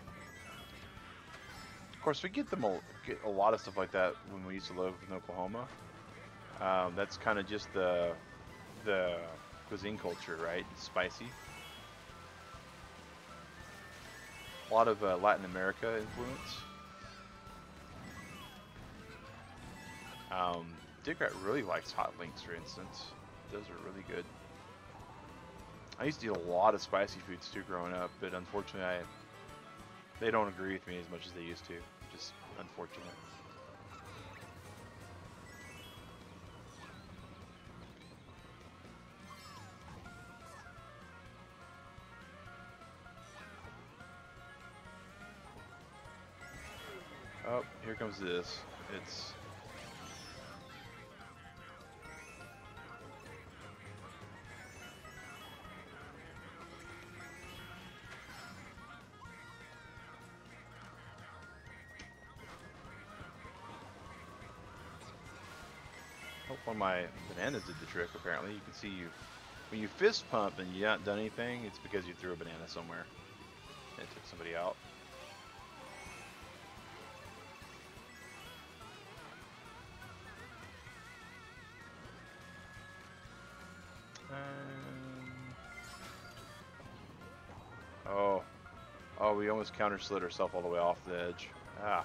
Of course, we get a lot of stuff like that when we used to live in Oklahoma. That's kind of just the cuisine culture, right? It's spicy. A lot of Latin America influence. Digrat really likes hot links, for instance. Those are really good. I used to eat a lot of spicy foods too growing up, but unfortunately they don't agree with me as much as they used to. Just unfortunate. Oh, here comes this. It's... one of my bananas did the trick, apparently. You can see when you fist pump and you're not done anything, it's because you threw a banana somewhere. And it took somebody out. Oh, we almost counter-slid ourselves all the way off the edge. Ah.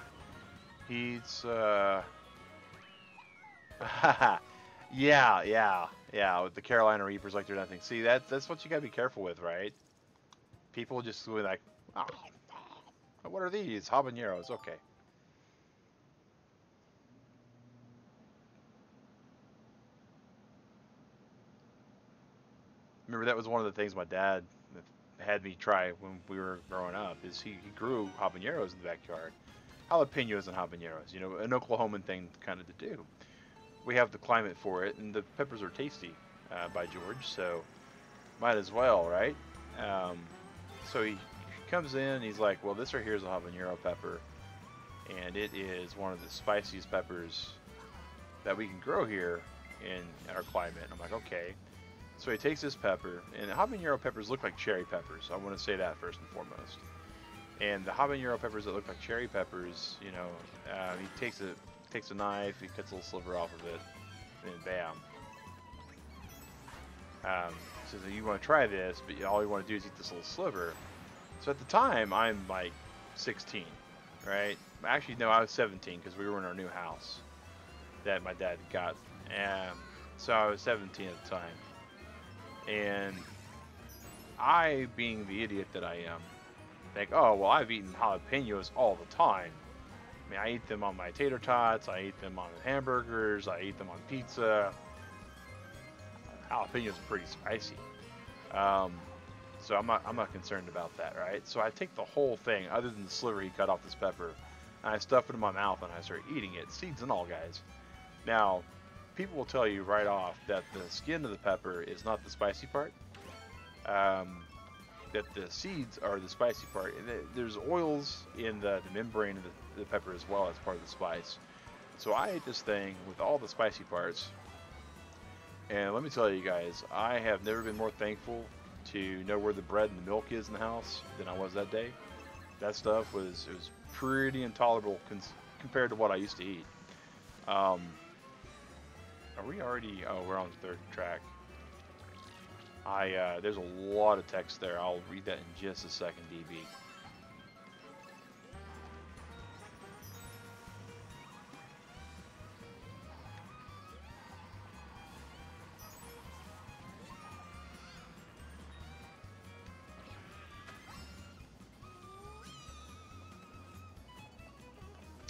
He's, yeah, with the Carolina Reapers like they're nothing. See, that's what you gotta be careful with, right? People just go like, oh, what are these? Habaneros, okay. Remember, that was one of the things my dad had me try when we were growing up, is he grew habaneros in the backyard. Jalapenos and habaneros, you know, an Oklahoman thing kind of to do. We have the climate for it, and the peppers are tasty, by George, so might as well, right? So he comes in and he's like, well, this right here is a habanero pepper, and it is one of the spiciest peppers that we can grow here in our climate. And I'm like, okay. So he takes this pepper, and habanero peppers look like cherry peppers. I want to say that first and foremost. And the habanero peppers that look like cherry peppers, you know, he takes a knife, he cuts a little sliver off of it, and bam. Says, you want to try this, but all you want to do is eat this little sliver. So at the time, I'm like 16, right? Actually, no, I was 17 because we were in our new house that my dad got. And so I was 17 at the time. And I, being the idiot that I am, think, oh, well, I've eaten jalapenos all the time. I mean, I eat them on my tater tots, I eat them on hamburgers, I eat them on pizza. Jalapenos are pretty spicy. So I'm not concerned about that, right? So I take the whole thing, other than the sliver he cut off this pepper, and I stuff it in my mouth and I start eating it, seeds and all, guys. Now, people will tell you right off that the skin of the pepper is not the spicy part. That the seeds are the spicy part. And there's oils in the membrane of the pepper as well as part of the spice. So I ate this thing with all the spicy parts. And let me tell you guys, I have never been more thankful to know where the bread and the milk is in the house than I was that day. That stuff was pretty intolerable compared to what I used to eat. Are we already? Oh, we're on the third track. There's a lot of text there. I'll read that in just a second, DB.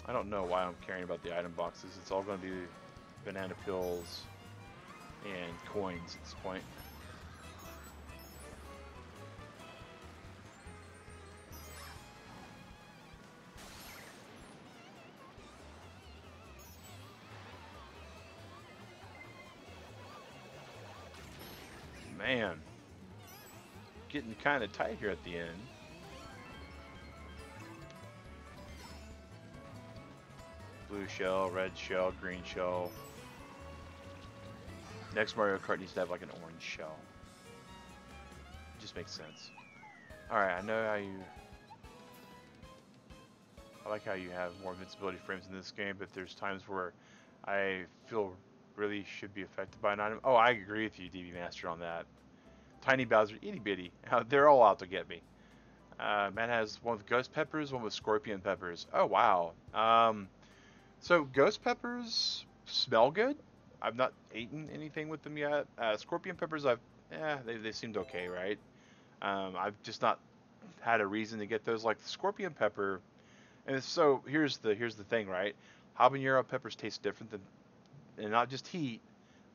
I don't know why I'm caring about the item boxes. It's all going to be banana peels and coins at this point. Man, getting kind of tight here at the end. Blue shell, red shell, green shell. Next Mario Kart needs to have like an orange shell. Just makes sense. Alright, I know how you... I like how you have more invincibility frames in this game, but there's times where I feel really should be affected by an item. Oh, I agree with you, DB Master, on that. Tiny Bowser, itty bitty. They're all out to get me. Man has one with ghost peppers, one with scorpion peppers. Oh, wow. So ghost peppers smell good. I've not eaten anything with them yet. Scorpion peppers, they seemed okay, right? I've just not had a reason to get those. Like the scorpion pepper, and so here's the thing, right? Habanero peppers taste different than, and not just heat,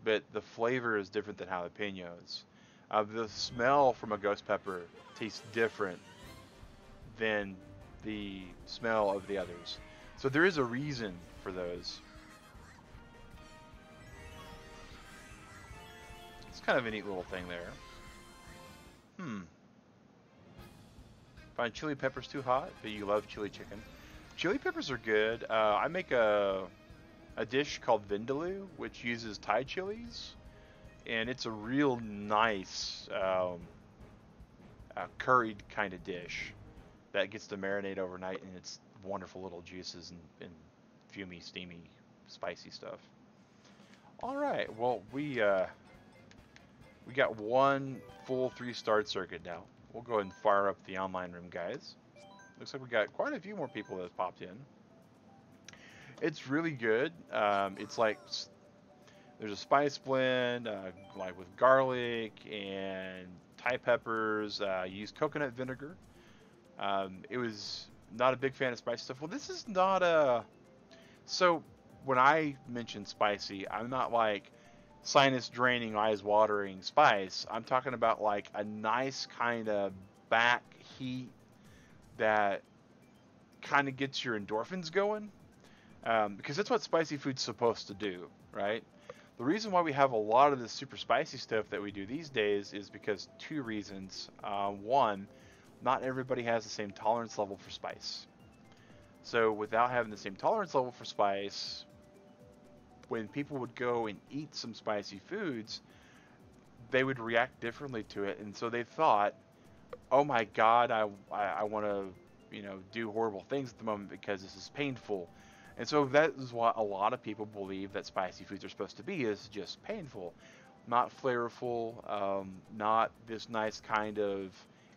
but the flavor is different than jalapenos. The smell from a ghost pepper tastes different than the smell of the others. So there is a reason for those. It's kind of a neat little thing there. Find chili peppers too hot, but you love chili chicken. Chili peppers are good. I make a a dish called vindaloo, which uses Thai chilies, and it's a real nice curried kind of dish that gets to marinate overnight, and it's wonderful little juices and fumey, steamy, spicy stuff. All right, well we got one full 3-star circuit now. We'll go ahead and fire up the online room, guys. Looks like we got quite a few more people that have popped in. It's really good. It's like there's a spice blend, like with garlic and Thai peppers. Use coconut vinegar. It was not a big fan of spicy stuff. Well, this is not a. So when I mention spicy, I'm not like sinus draining, eyes watering spice. I'm talking about like a nice kind of back heat that kind of gets your endorphins going. Because that's what spicy food's supposed to do, right? The reason why we have a lot of this super spicy stuff that we do these days is because 2 reasons. One, not everybody has the same tolerance level for spice. So without having the same tolerance level for spice, when people would go and eat some spicy foods, they would react differently to it. And so they thought, oh my God, I want to, do horrible things at the moment because this is painful. And so that is what a lot of people believe that spicy foods are supposed to be, is just painful, not flavorful, not this nice kind of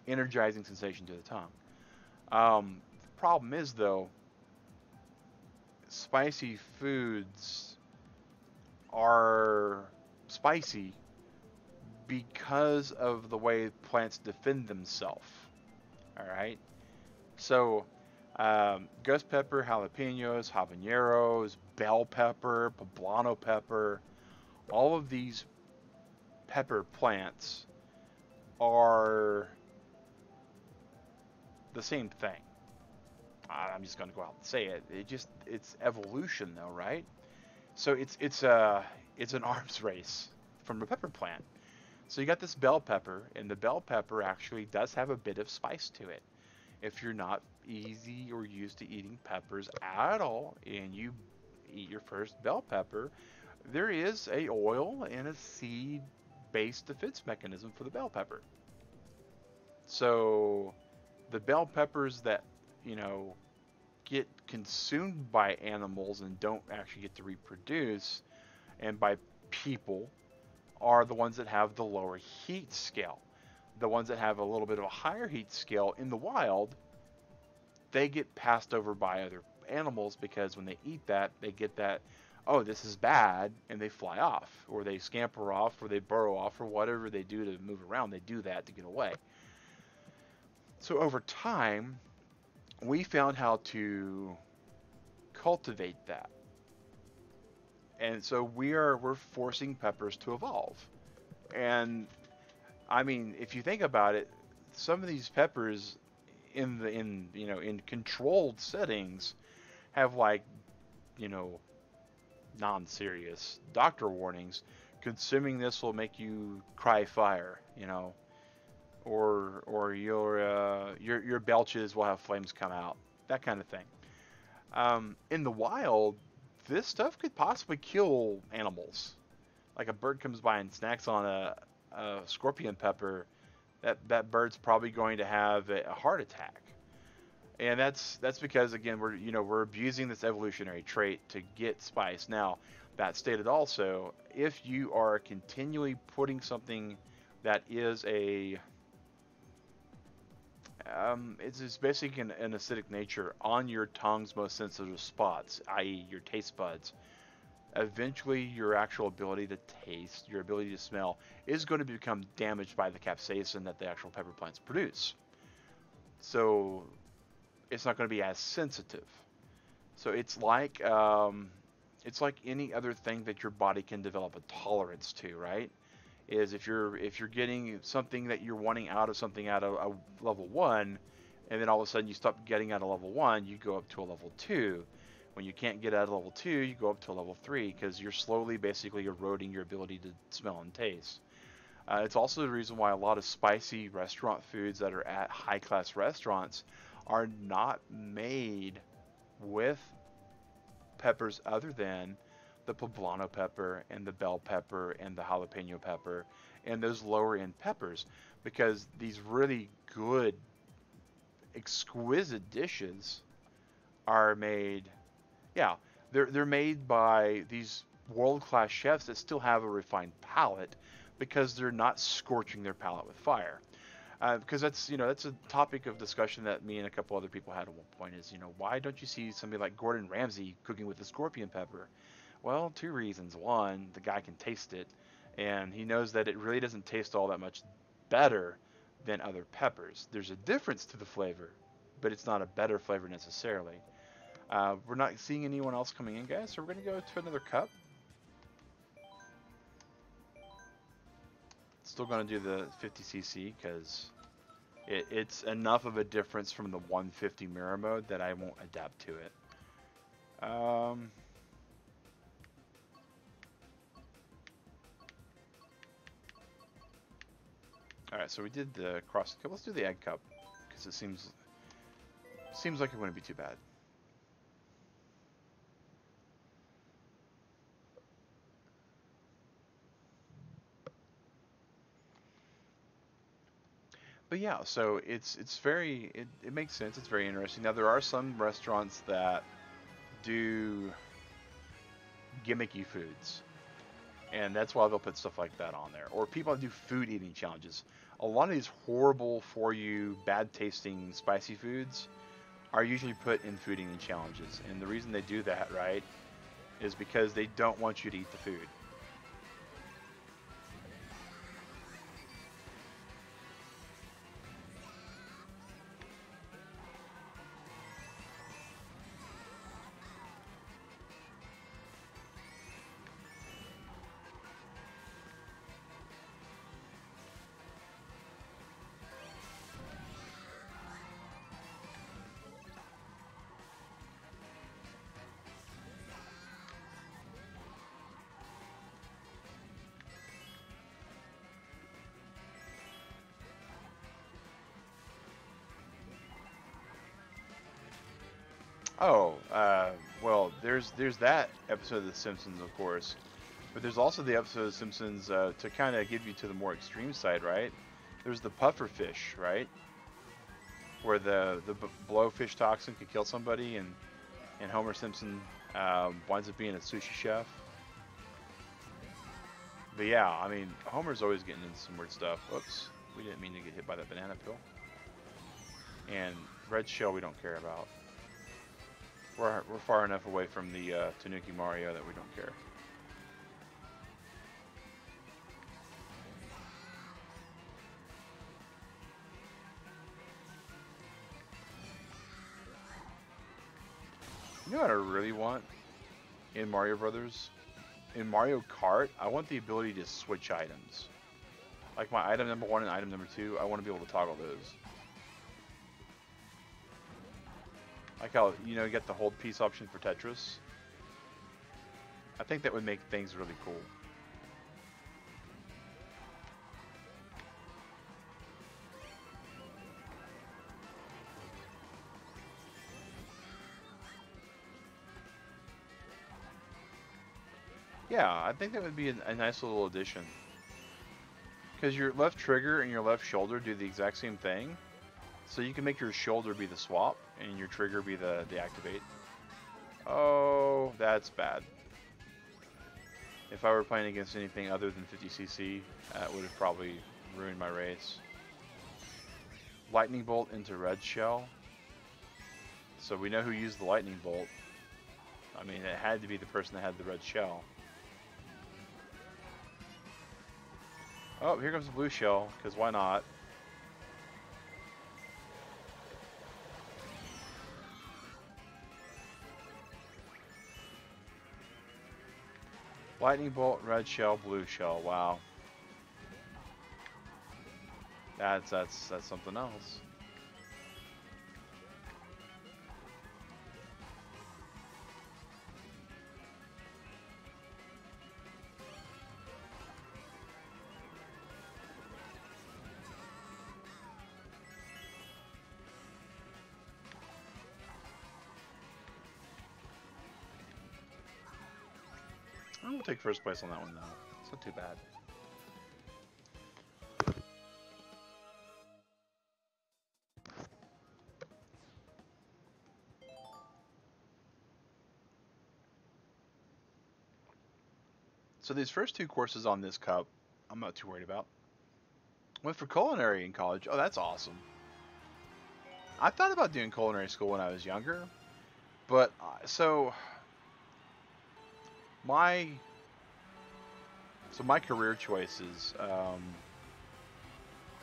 energizing sensation to the tongue. The problem is, though, spicy foods are spicy because of the way plants defend themselves. All right? So, ghost pepper, jalapenos, habaneros, bell pepper, poblano pepper, all of these pepper plants are the same thing. I'm just going to go out and say it. It's evolution, though, right? So it's an arms race from a pepper plant. So you got this bell pepper, and the bell pepper actually does have a bit of spice to it. If you're not easy or used to eating peppers at all, and you eat your first bell pepper, there is a oil and a seed-based defense mechanism for the bell pepper. So the bell peppers that, get consumed by animals and don't actually get to reproduce, and by people, are the ones that have the lower heat scale. The ones that have a little bit of a higher heat scale in the wild, they get passed over by other animals, because when they eat that, they get that, oh, this is bad, and they fly off, or they scamper off, or they burrow off, or whatever they do to move around. They do that to get away. So over time, we found how to cultivate that. And so we're forcing peppers to evolve. And I mean, if you think about it, some of these peppers in controlled settings have, like, non-serious doctor warnings. Consuming this will make you cry fire, or your belches will have flames come out, that kind of thing. In the wild, this stuff could possibly kill animals. Like a bird comes by and snacks on a scorpion pepper, that bird's probably going to have a heart attack. And that's because, again, we're abusing this evolutionary trait to get spice. Now, that stated also, if you are continually putting something that is it's basically an acidic nature on your tongue's most sensitive spots, i.e. your taste buds, eventually your actual ability to taste, your ability to smell, is going to become damaged by the capsaicin that the actual pepper plants produce. So it's not going to be as sensitive. So it's like any other thing that your body can develop a tolerance to, right? Is if you're getting something that you're wanting out of something at a level 1, and then all of a sudden you stop getting out of level 1, you go up to a level 2. When you can't get out of level 2, you go up to a level 3, because you're slowly basically eroding your ability to smell and taste. It's also the reason why a lot of spicy restaurant foods that are at high-class restaurants are not made with peppers other than the poblano pepper and the bell pepper and the jalapeno pepper and those lower end peppers, because these really good, exquisite dishes are made. Yeah, they're made by these world class chefs that still have a refined palate because they're not scorching their palate with fire. Because that's a topic of discussion that me and a couple other people had at one point. Is why don't you see somebody like Gordon Ramsay cooking with the scorpion pepper? Well, two reasons. One, the guy can taste it, and he knows that it really doesn't taste all that much better than other peppers. There's a difference to the flavor, but it's not a better flavor necessarily. We're not seeing anyone else coming in, guys, so we're going to go to another cup. Still going to do the 50cc because it's enough of a difference from the 150 mirror mode that I won't adapt to it. Alright, so we did the cross cup. Let's do the egg cup because it seems like it wouldn't be too bad. But yeah, so it makes sense. It's very interesting. Now there are some restaurants that do gimmicky foods, and that's why they'll put stuff like that on there. Or people do food eating challenges. A lot of these horrible for you, bad tasting spicy foods are usually put in food eating challenges, and the reason they do that, right, is because they don't want you to eat the food. Oh, well, there's that episode of The Simpsons, of course, but there's also the episode of The Simpsons to kind of give you to the more extreme side, right? There's the puffer fish, right, where the blowfish toxin could kill somebody, and Homer Simpson winds up being a sushi chef. But yeah, I mean, Homer's always getting into some weird stuff. Oops, we didn't mean to get hit by that banana peel. And red shell we don't care about. We're far enough away from the Tanuki Mario that we don't care. You know what I really want in Mario Brothers? In Mario Kart, I want the ability to switch items. Like my item number 1 and item number 2, I want to be able to toggle those. Like how, you get the hold piece option for Tetris. I think that would make things really cool. Yeah, I think that would be a nice little addition. Because your left trigger and your left shoulder do the exact same thing. So you can make your shoulder be the swap and your trigger be the activate. Oh, that's bad. If I were playing against anything other than 50cc, that would have probably ruined my race. Lightning bolt into red shell. So we know who used the lightning bolt. I mean, it had to be the person that had the red shell. Oh, here comes the blue shell, because why not? Lightning bolt, red shell, blue shell. Wow. That's something else. I'm gonna take first place on that one though. It's not too bad. So these first two courses on this cup, I'm not too worried about. Went for culinary in college. Oh, that's awesome. I thought about doing culinary school when I was younger, but so my my career choices,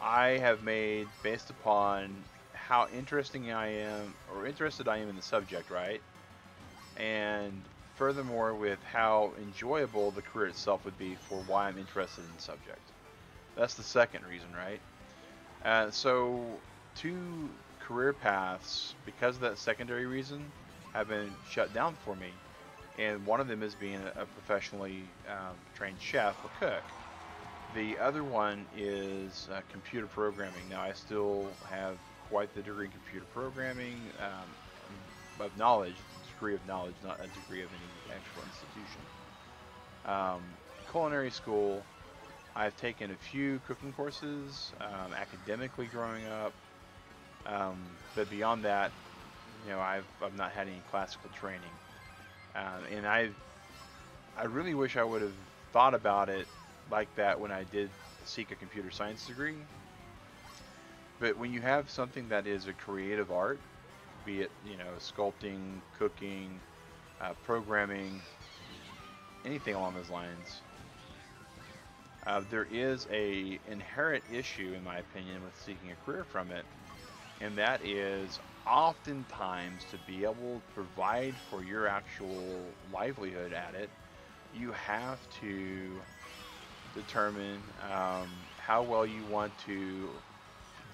I have made based upon how interesting I am or interested I am in the subject, right? And furthermore, with how enjoyable the career itself would be for why I'm interested in the subject. That's the second reason, right? So, two career paths, because of that secondary reason, have been shut down for me. And one of them is being a professionally trained chef or cook. The other one is computer programming. Now, I still have quite the degree in computer programming of knowledge, degree of knowledge, not a degree of any actual institution. Culinary school, I've taken a few cooking courses academically growing up, but beyond that, you know, I've not had any classical training, and I really wish I would have thought about it like that when I did seek a computer science degree. But when you have something that is a creative art, be it, you know, sculpting, cooking, programming, anything along those lines, there is a inherent issue, in my opinion, with seeking a career from it, and that is oftentimes to be able to provide for your actual livelihood at it, you have to determine how well you want to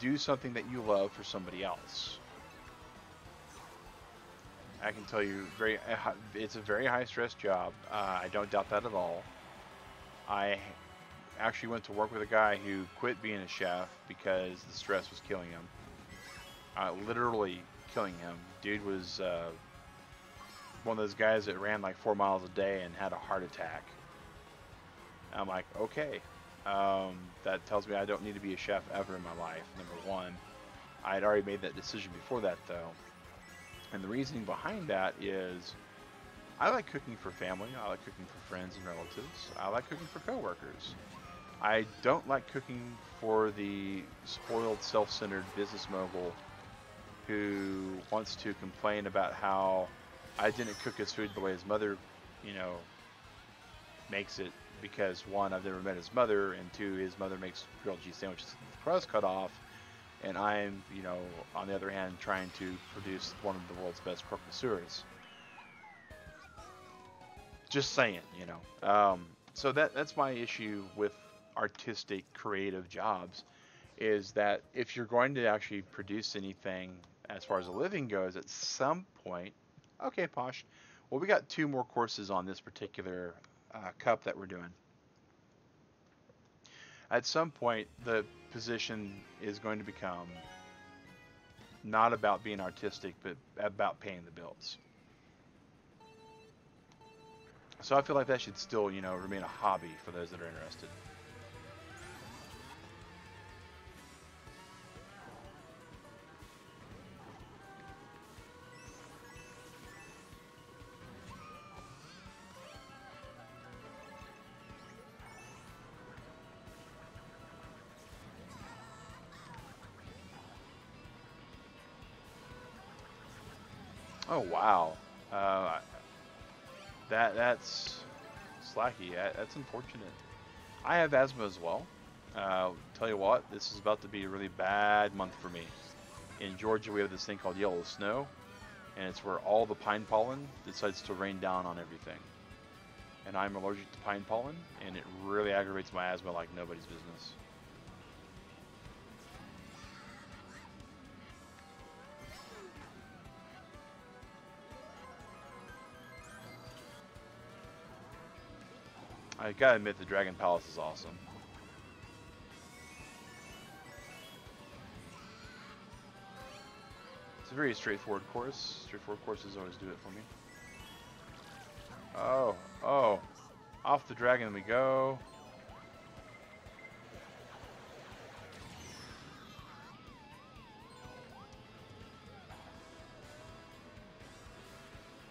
do something that you love for somebody else. I can tell you, it's a very high stress job. I don't doubt that at all. I actually went to work with a guy who quit being a chef because the stress was killing him. Literally killing him. Dude was one of those guys that ran like 4 miles a day and had a heart attack. I'm like, okay, that tells me I don't need to be a chef ever in my life, number one. I had already made that decision before that, though. And the reasoning behind that is I like cooking for family. I like cooking for friends and relatives. I like cooking for coworkers. I don't like cooking for the spoiled, self-centered business mogul who wants to complain about how I didn't cook his food the way his mother, you know, makes it, because one, I've never met his mother, and two, his mother makes grilled cheese sandwiches with the crust cut off, and I'm, you know, on the other hand, trying to produce one of the world's best croque monsieurs. Just saying, you know. So that's my issue with artistic, creative jobs, is that if you're going to actually produce anything as far as a living goes, at some point, okay, Posh, well, we got 2 more courses on this particular cup that we're doing. At some point, the position is going to become not about being artistic, but about paying the bills. So I feel like that should still, you know, remain a hobby for those that are interested. Oh wow, that's slacky. That's unfortunate. I have asthma as well. Tell you what, this is about to be a really bad month for me. In Georgia, we have this thing called yellow snow, and it's where all the pine pollen decides to rain down on everything. And I'm allergic to pine pollen, and it really aggravates my asthma like nobody's business. I gotta admit, the Dragon Palace is awesome. It's a very straightforward course. Straightforward courses always do it for me. Oh, oh. Off the dragon we go.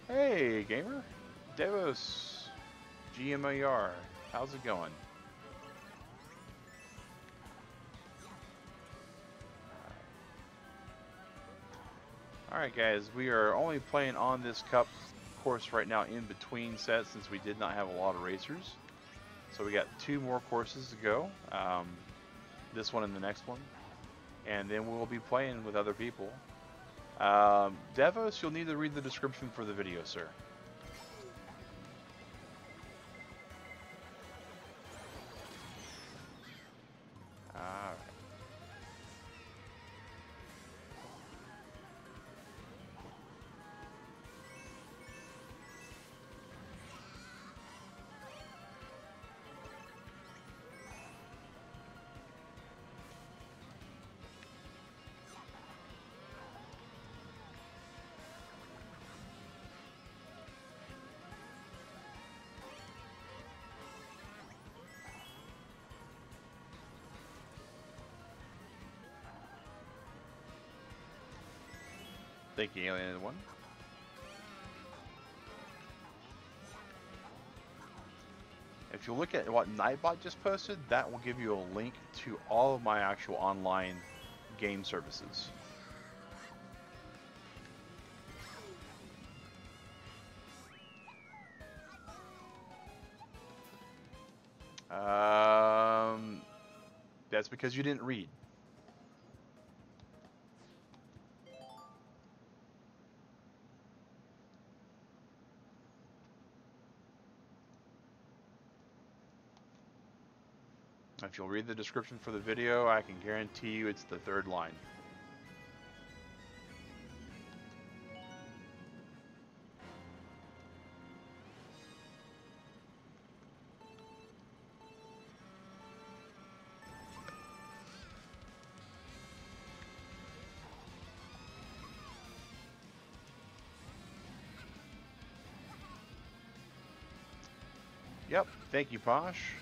Hey, gamer. Devos. GMAR. How's it going? Alright guys, we are only playing on this cup course right now in between sets since we did not have a lot of racers. So we got 2 more courses to go, this one and the next one, and then we'll be playing with other people. Devos, you'll need to read the description for the video, sir. Alright. Thank you, Alien One. If you look at what Nightbot just posted, that will give you a link to all of my actual online game services. That's because you didn't read. If you'll read the description for the video, I can guarantee you it's the 3rd line. Yep, thank you, Posh.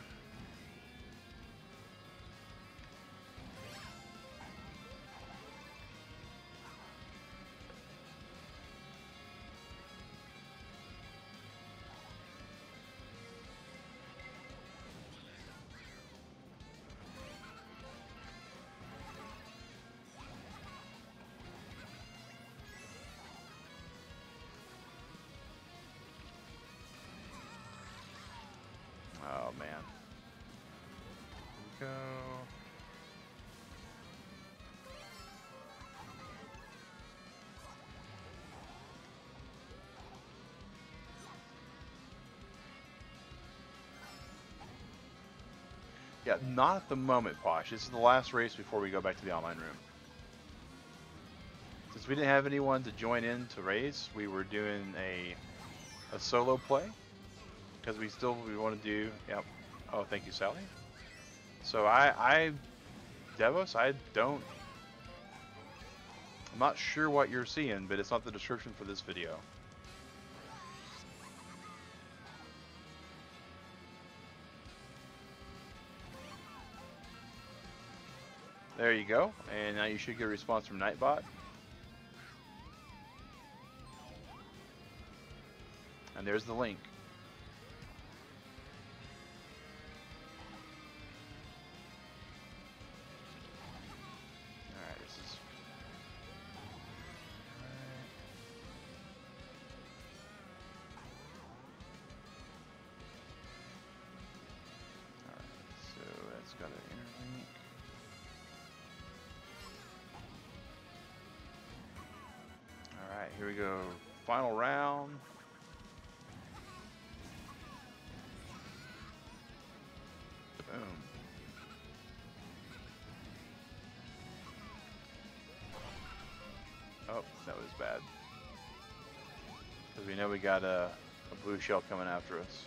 Oh man. Here we go. Yeah, not at the moment, Posh. This is the last race before we go back to the online room. Since we didn't have anyone to join in to race, we were doing a solo play. Because we want to do, yep. Oh, thank you, Sally. So Devos, I'm not sure what you're seeing, but it's not the description for this video. There you go, and now you should get a response from Nightbot. And there's the link. Alright, here we go. Final round. Boom. Oh, that was bad. Because we know we got a blue shell coming after us.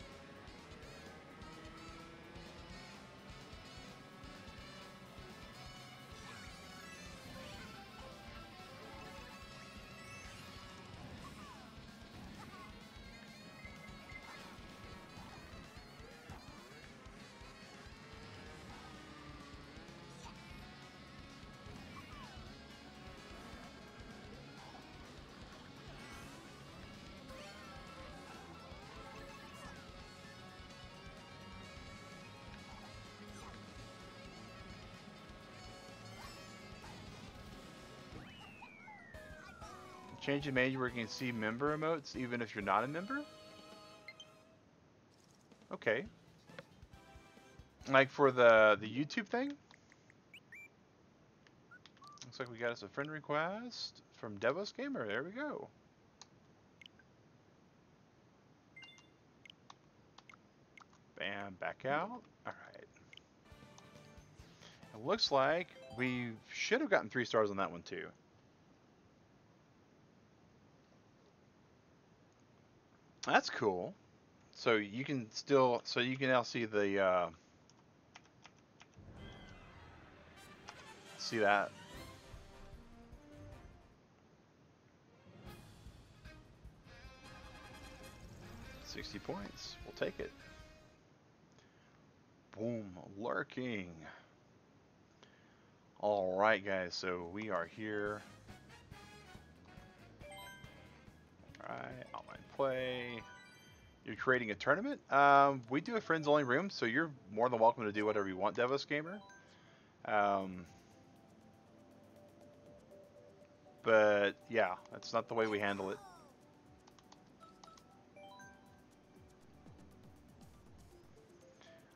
Change the menu where you can see member emotes even if you're not a member? Okay. Like for the YouTube thing? Looks like we got us a friend request from Devos Gamer. There we go. Bam, back out. Alright. It looks like we should have gotten 3 stars on that one too. That's cool. So you can still, so you can now see the, see that. $60 points. We'll take it. Boom, lurking. All right, guys. So we are here. All right, online play. You're creating a tournament. We do a friends only room, so you're more than welcome to do whatever you want, Devos Gamer. But yeah, that's not the way we handle it.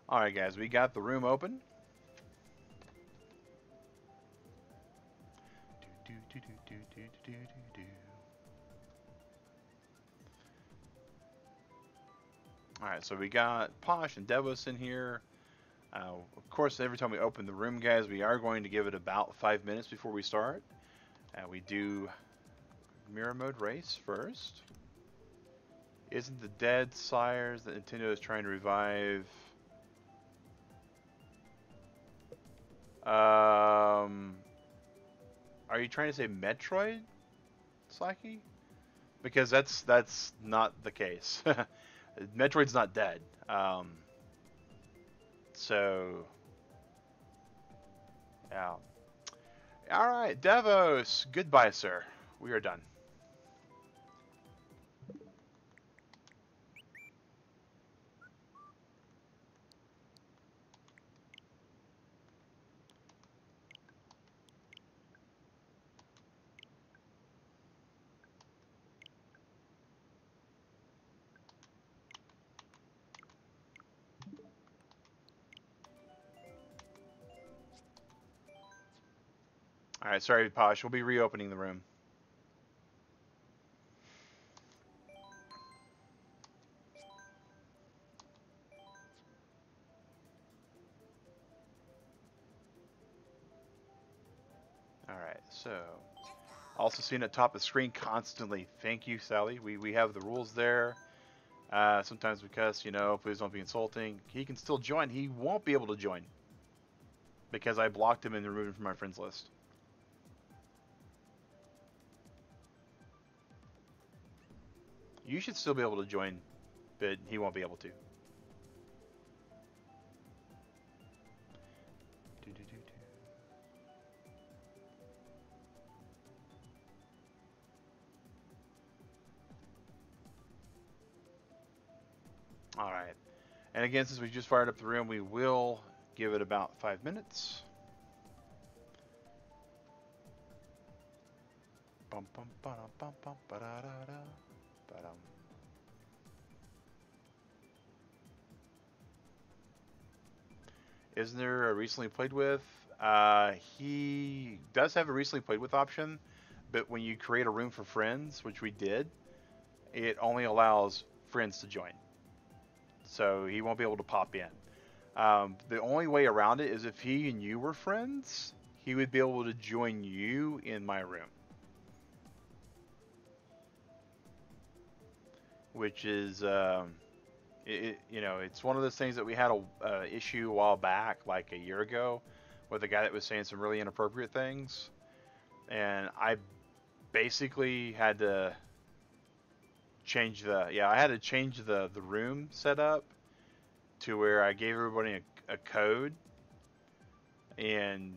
All right, guys, we got the room open. All right, so we got Posh and Devos in here. Of course, every time we open the room, guys, we are going to give it about 5 minutes before we start. We do mirror mode race first. Isn't the dead sires that Nintendo is trying to revive? Are you trying to say Metroid, Slacky? Because that's not the case. Metroid's not dead. So yeah. All right, Devos. Goodbye, sir. We are done. All right, sorry, Posh. We'll be reopening the room. All right, so also seen at top of the screen constantly. Thank you, Sally. We have the rules there. Sometimes we cuss, you know, please don't be insulting. He can still join. He won't be able to join because I blocked him and removed him from my friends list. You should still be able to join, but he won't be able to. All right. And again, since we just fired up the room, we will give it about 5 minutes. Isn't there a recently played with? He does have a recently played with option, but when you create a room for friends, which we did, it only allows friends to join. So he won't be able to pop in. The only way around it is if he and you were friends, he would be able to join you in my room. Which is, you know, it's one of those things that we had a issue a while back, like a year ago, with a guy that was saying some really inappropriate things. And I basically had to change the room setup to where I gave everybody a code, and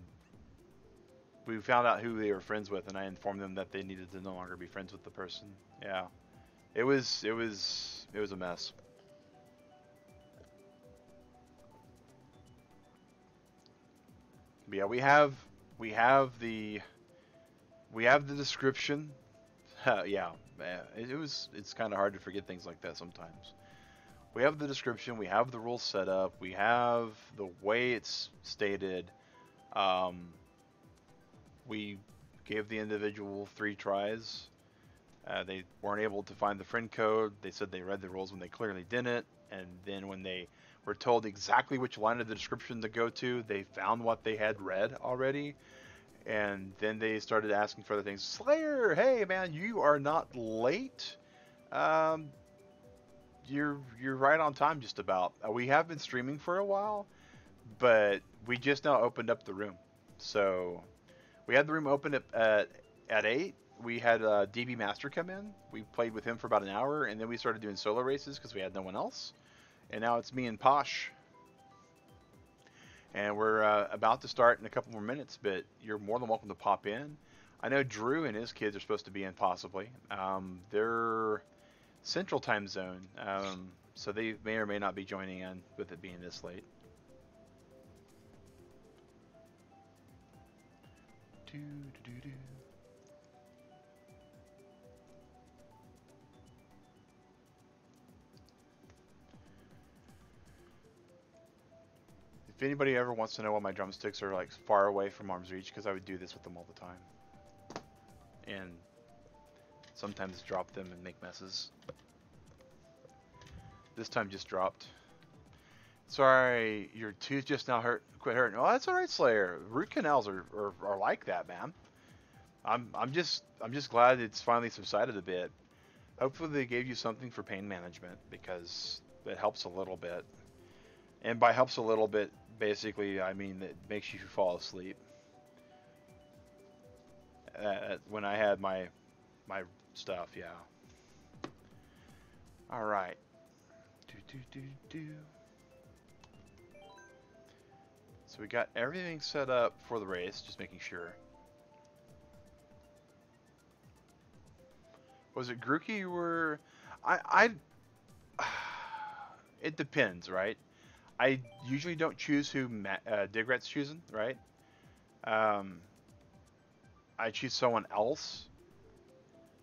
we found out who they were friends with, and I informed them that they needed to no longer be friends with the person. Yeah, it was a mess. But yeah, we have the description Yeah, man, it's kind of hard to forget things like that sometimes. We have the description, we have the rules set up, we have the way it's stated. Um, we gave the individual 3 tries. They weren't able to find the friend code. They said they read the rules when they clearly didn't. And then when they were told exactly which line of the description to go to, they found what they had read already. And then they started asking for other things. Slayer, hey man, you are not late. Um, you're right on time, just about. We have been streaming for a while, but we just now opened up the room. So we had the room open at 8. We had DB Master come in. We played with him for about an hour, and then we started doing solo races because we had no one else. And now it's me and Posh. And we're about to start in a couple more minutes, but you're more than welcome to pop in. I know Drew and his kids are supposed to be in possibly. They're Central Time Zone, so they may or may not be joining in with it being this late. Do, do, do, do. If anybody ever wants to know why my drumsticks are like far away from arm's reach, because I would do this with them all the time, and sometimes drop them and make messes. This time just dropped. Sorry, your tooth just now quit hurting. Oh, that's all right, Slayer. Root canals are like that, man. I'm just glad it's finally subsided a bit. Hopefully they gave you something for pain management, because it helps a little bit. And by helps a little bit, basically, I mean it makes you fall asleep. When I had my stuff, yeah. All right. Do. So we got everything set up for the race, just making sure. Was it Grookey you were... I it depends, right? I usually don't choose who Digrat's choosing, right? I choose someone else.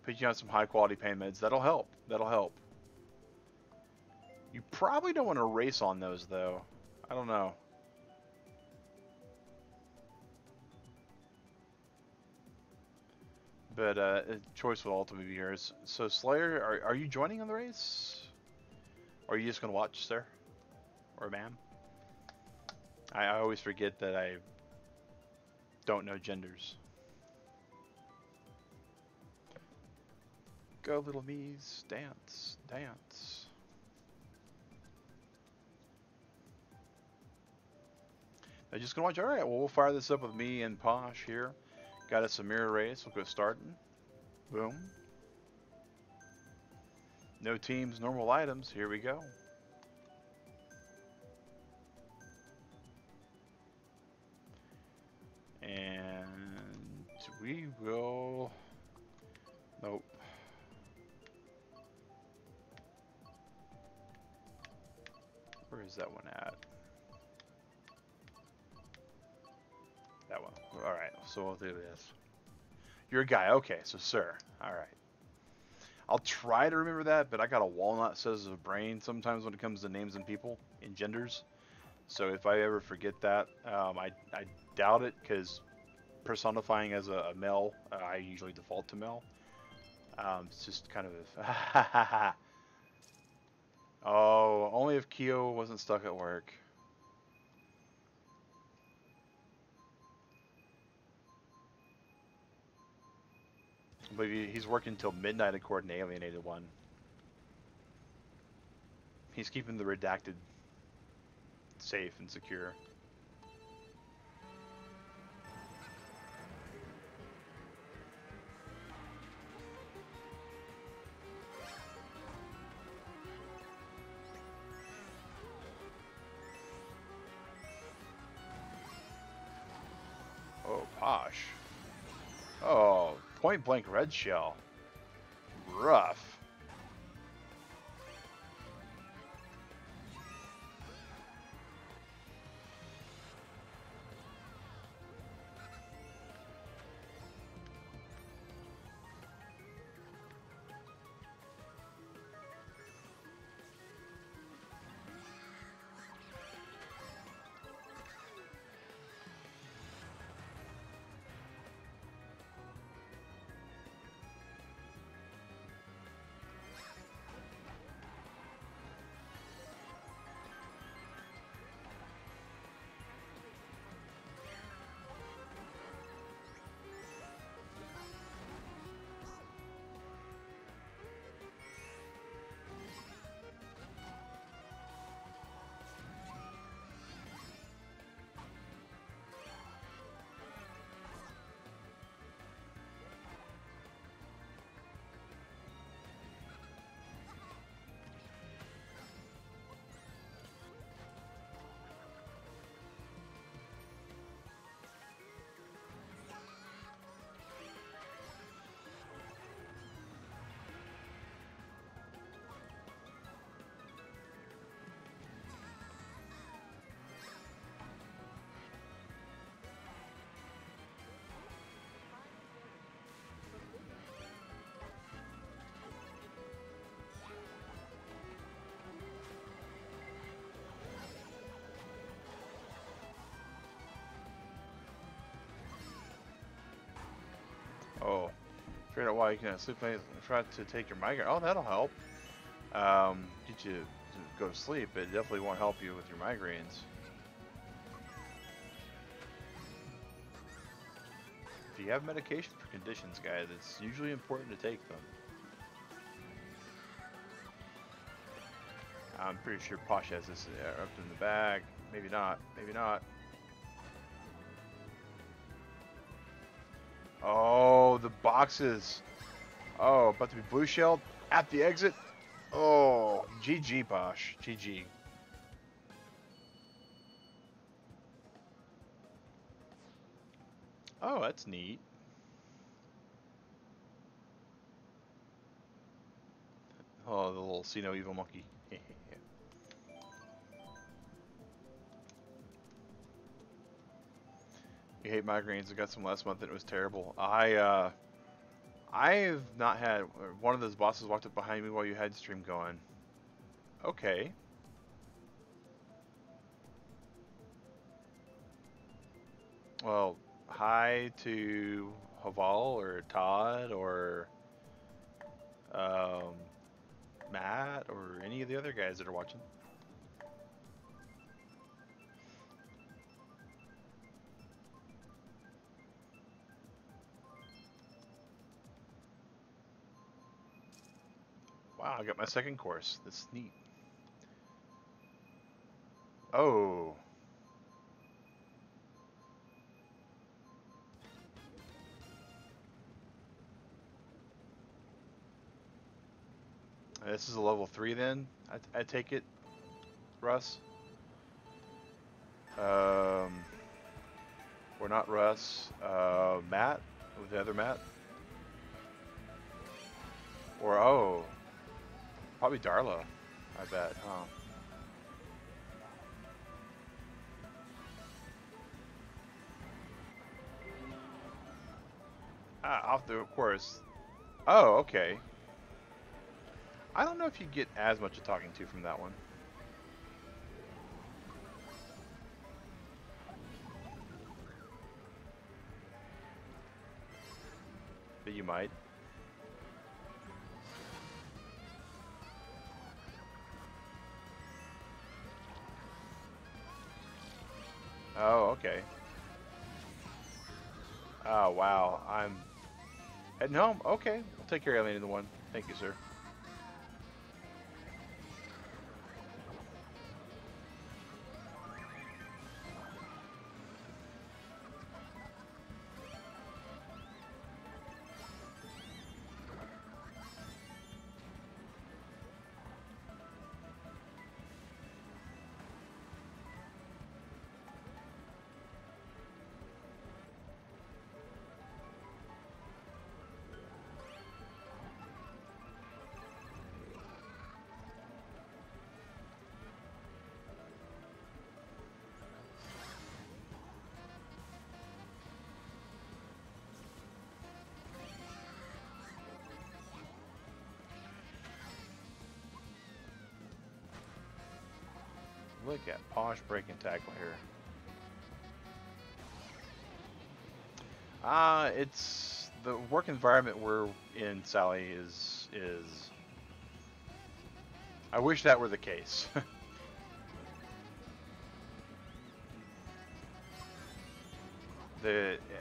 Put you on some high quality pain meds. That'll help. That'll help. You probably don't want to race on those, though. I don't know. But choice will ultimately be yours. So Slayer, are you joining on the race? Or are you just going to watch, sir? Or ma'am? I always forget that I don't know genders. Go little me's, dance, dance. I'm just gonna watch. All right, well, we'll fire this up with me and Posh here. Got us a mirror race. We'll go starting. Boom. No teams, normal items. Here we go. And we will... Nope. Where is that one at? That one. Alright, so we'll do this. You're a guy. Okay, so sir. Alright. I'll try to remember that, but I got a walnut size of a brain sometimes when it comes to names and people and genders. So if I ever forget that, I doubt it, because personifying as a male, I usually default to male. It's just kind of... Oh, only if Keo wasn't stuck at work. I believe he's working until midnight according to Alienated One. He's keeping the redacted safe and secure. Oh, Posh. Oh, point blank red shell. Rough. Oh, figured out why you can't sleep. Try to take your migraine. Oh, that'll help. Get you to go to sleep. It definitely won't help you with your migraines. If you have medication for conditions, guys, it's usually important to take them. I'm pretty sure Posh has this up in the bag. Maybe not. Maybe not. Oh, the boxes. Oh, about to be blue shelled at the exit. Oh, GG, Posh. GG. Oh, that's neat. Oh, the little see no evil monkey. You hate migraines. I got some last month and it was terrible. I've not had one of those bosses walked up behind me while you had stream going. Okay. Well, hi to Haval or Todd or um, Matt or any of the other guys that are watching. Wow, I got my second course. That's neat. Oh. This is a level 3 then, I take it, Russ? Or not Russ, Matt? With the other Matt? Or, oh, probably Darla, I bet, huh? Ah, off the course. Oh, okay. I don't know if you get as much of talking to from that one. But you might. Oh, okay. Oh, wow. I'm heading home. Okay. I'll take care of Alien in the one. Thank you, sir. Look at Posh break and tackle here. It's the work environment we're in, Sally, is I wish that were the case.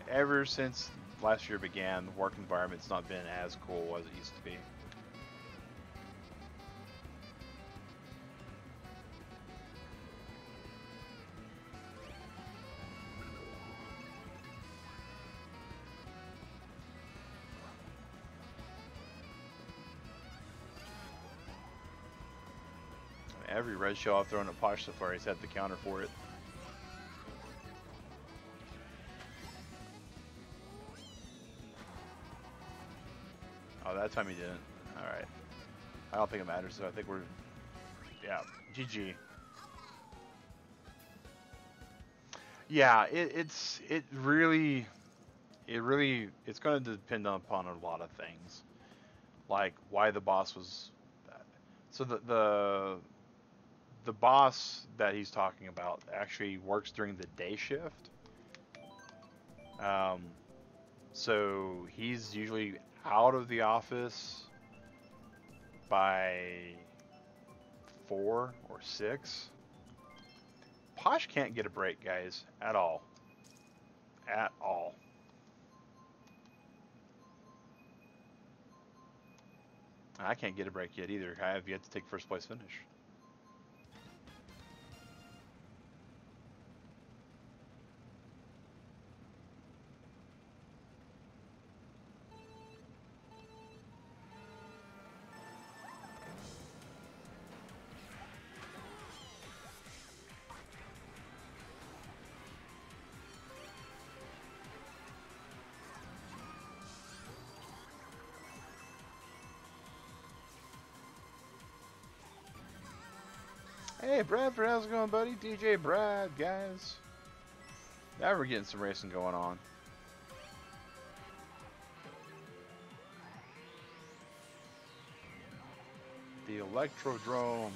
Ever since last year began, the work environment's not been as cool as it used to be. Every red shell I've thrown at Posh so far, he's had the counter for it. Oh, that time he didn't. Alright. I don't think it matters, so I think we're... Yeah, GG. Yeah, it's going to depend upon a lot of things. Like, why the boss was... So the boss that he's talking about actually works during the day shift. So he's usually out of the office by 4 or 6. Posh can't get a break, guys, at all. At all. I can't get a break yet either. I have yet to take first place finish. Hey, Bradford, how's it going, buddy? DJ Brad, guys. Now we're getting some racing going on. The Electrodrome.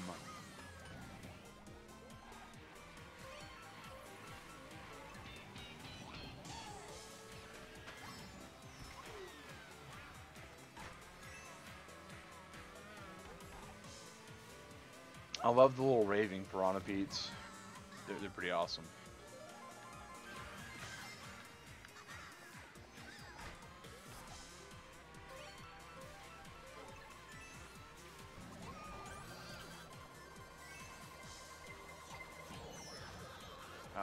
I love the little raving piranha peats. They're pretty awesome.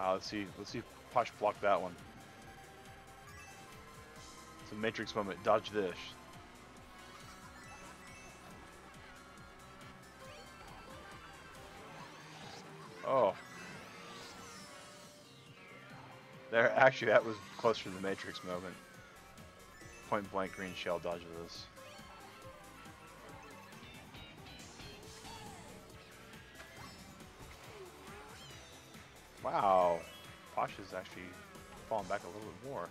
Let's see if Posh blocked that one. It's a Matrix moment. Dodge this. Oh. There, actually, that was closer to the Matrix moment. Point blank green shell dodge of this. Wow. Posh is actually falling back a little bit more.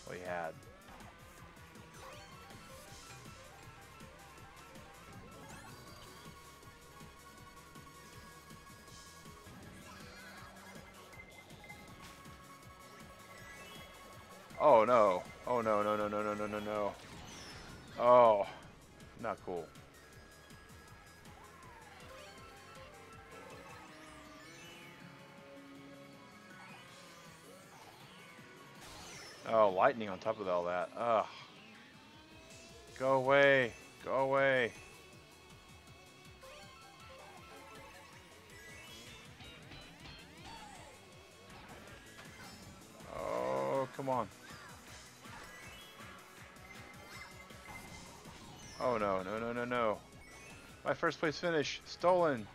What he had. Oh no. Oh no, no, no, no, no, no, no, no. Oh, not cool. Oh, lightning on top of all that. Ugh. Go away. Go away. Oh, come on. Oh no, no, no, no, no. My first place finish stolen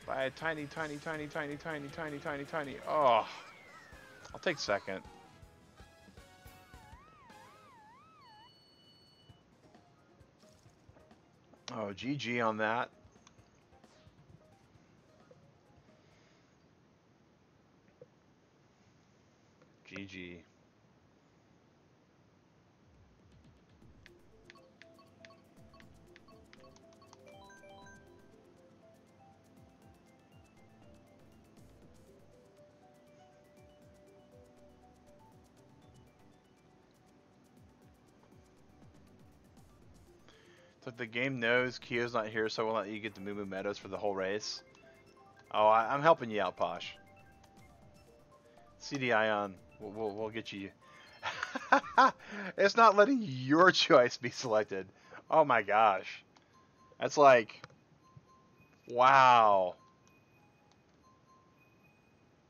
by a tiny, tiny, tiny, tiny, tiny, tiny, tiny, tiny. Oh, I'll take second. Oh, GG on that. GG. So the game knows Kyo's not here, so we'll let you get the Moo Moo Meadows for the whole race. Oh, I'm helping you out, Posh. CD Ion, we'll get you. It's not letting your choice be selected. Oh my gosh, that's like, wow.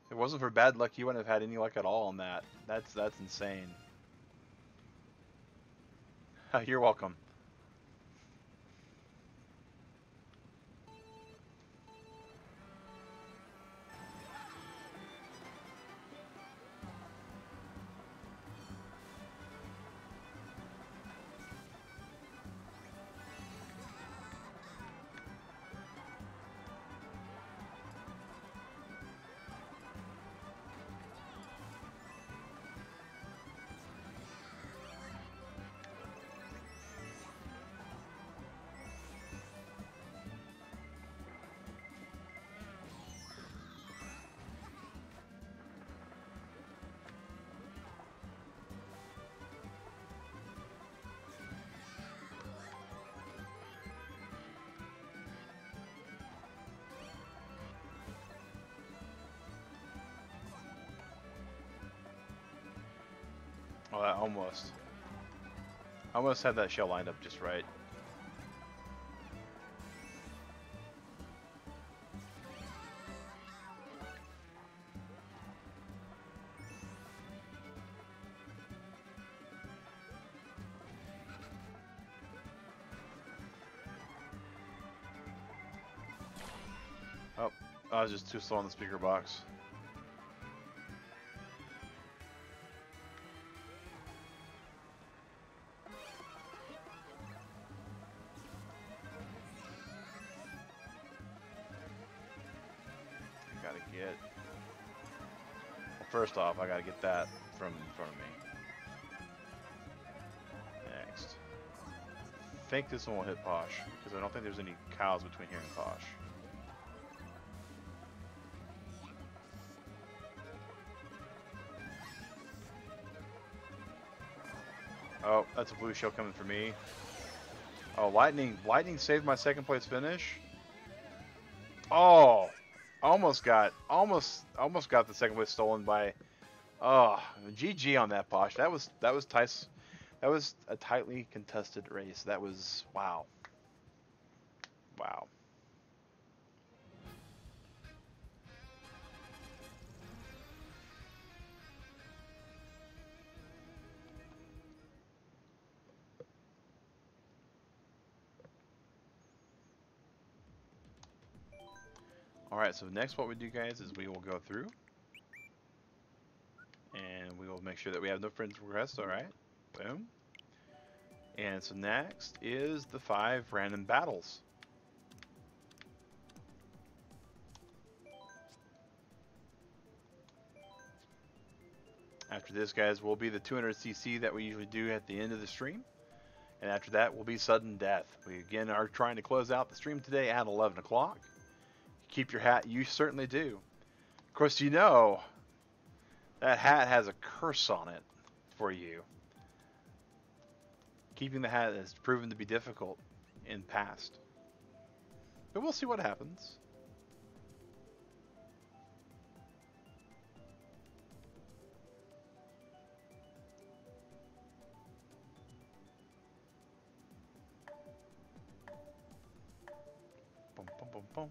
If it wasn't for bad luck, you wouldn't have had any luck at all on that. That's insane. You're welcome. Oh, that almost. I almost had that shell lined up just right. Oh, I was just too slow on the speaker box. Gotta get. Well, first off, I gotta get that from in front of me. Next. I think this one will hit Posh, because I don't think there's any cows between here and Posh. Oh, that's a blue shell coming for me. Oh, lightning saved my second place finish. Oh, almost got the second place stolen by. Oh, GG on that, Posh. That was tight. That was a tightly contested race. That was wow. Wow. Alright, so next what we do, guys, is we will go through and we will make sure that we have no friends requests. Alright, boom. And so next is the 5 random battles. After this, guys, will be the 200cc that we usually do at the end of the stream. And after that will be sudden death. We again are trying to close out the stream today at 11 o'clock. Keep your hat, you certainly do. Of course, you know that hat has a curse on it for you. Keeping the hat has proven to be difficult in past. But we'll see what happens. Boom, boom, boom, boom.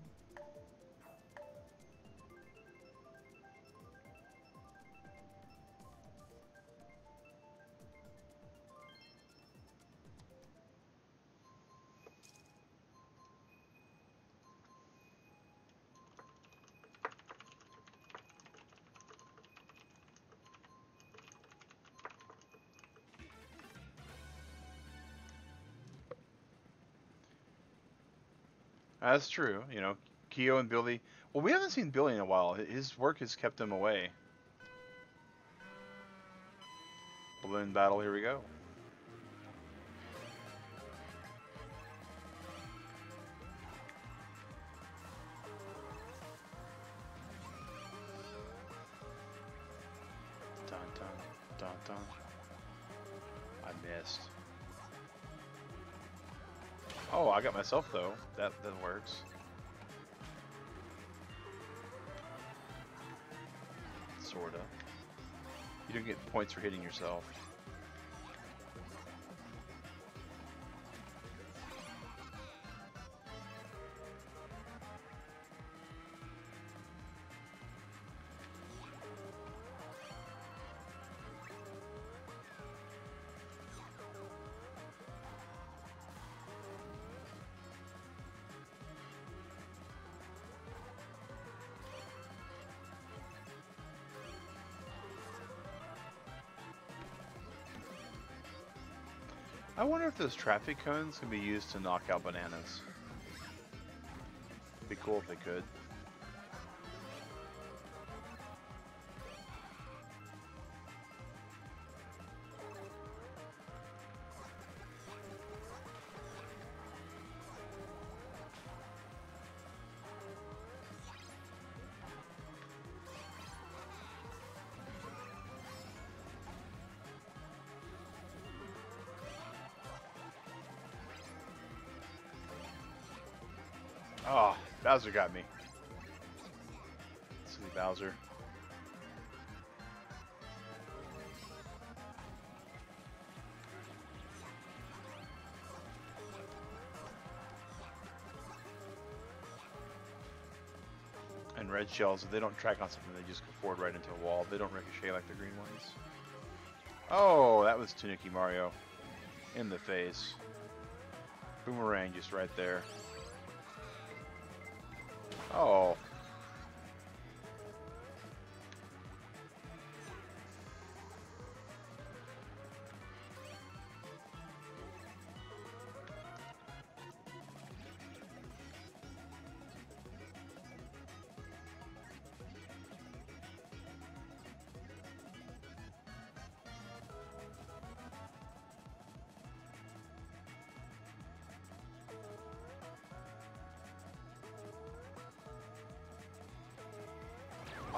That's true. You know, Keo and Billy. Well, we haven't seen Billy in a while. His work has kept him away. Balloon battle, here we go. Dun, dun, dun, dun. I missed. Oh, I got myself though. That works. Sorta. You don't get points for hitting yourself. I wonder if those traffic cones can be used to knock out bananas. It'd be cool if they could. Oh, Bowser got me. Silly Bowser. red shells, if they don't track on something, they just go forward right into a wall. They don't ricochet like the green ones. Oh, that was Tanuki Mario. In the face. Boomerang just right there. Oh.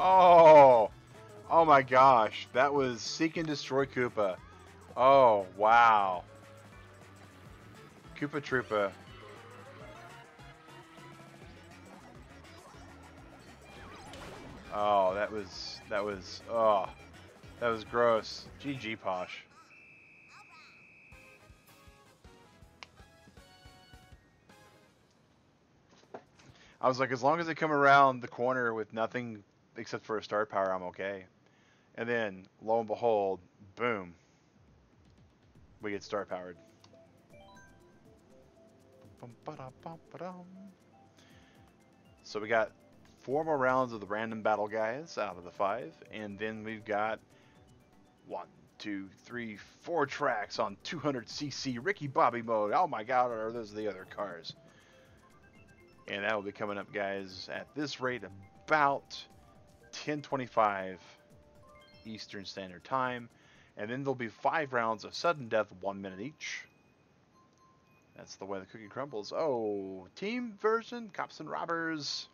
Oh! Oh my gosh, that was Seek and Destroy Koopa. Oh, wow. Koopa Troopa. Oh, that was, oh, that was gross. GG, Posh. I was like, as long as they come around the corner with nothing except for a star power, I'm okay. And then, lo and behold, boom, we get star powered. So we got 4 more rounds of the random battle guys out of the 5, and then we've got 1, 2, 3, 4 tracks on 200cc Ricky Bobby mode. Oh my god, are those the other cars? And that will be coming up, guys, at this rate about 10:25 Eastern Standard Time. And then there'll be 5 rounds of sudden death, 1 minute each. That's the way the cookie crumbles. Oh, team version, cops and robbers,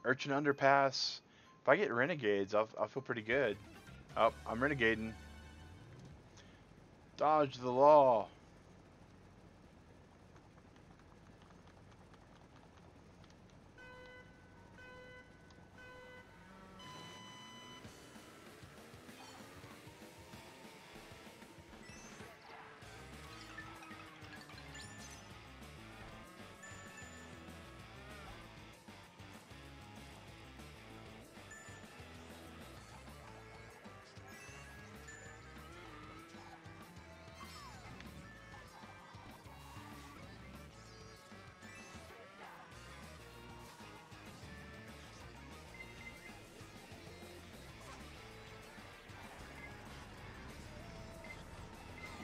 urchin underpass. If I get renegades, I'll feel pretty good. Oh, I'm renegading. Dodge the law.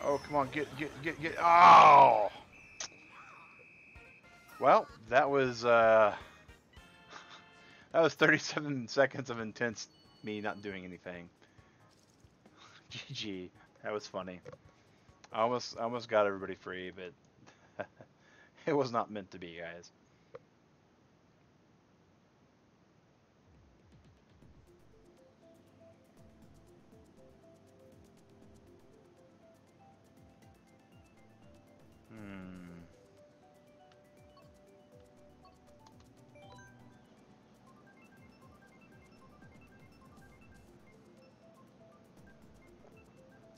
Oh, come on, get. Oh! Well, that was 37 seconds of intense me not doing anything. GG. That was funny. I almost got everybody free, but it was not meant to be, guys.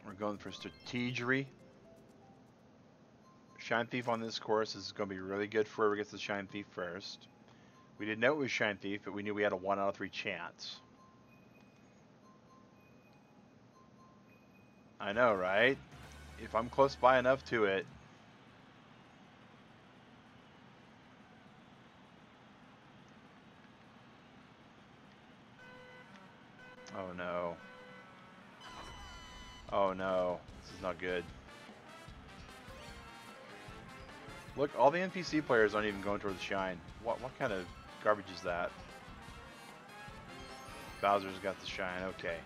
We're going for strategery. Shine Thief on this course is going to be really good for whoever gets the Shine Thief first. We didn't know it was Shine Thief, but we knew we had a 1 out of 3 chance. I know, right? If I'm close by enough to it. Oh no. Oh no. This is not good. Look, all the NPC players aren't even going towards the shine. What kind of garbage is that? Bowser's got the shine, okay.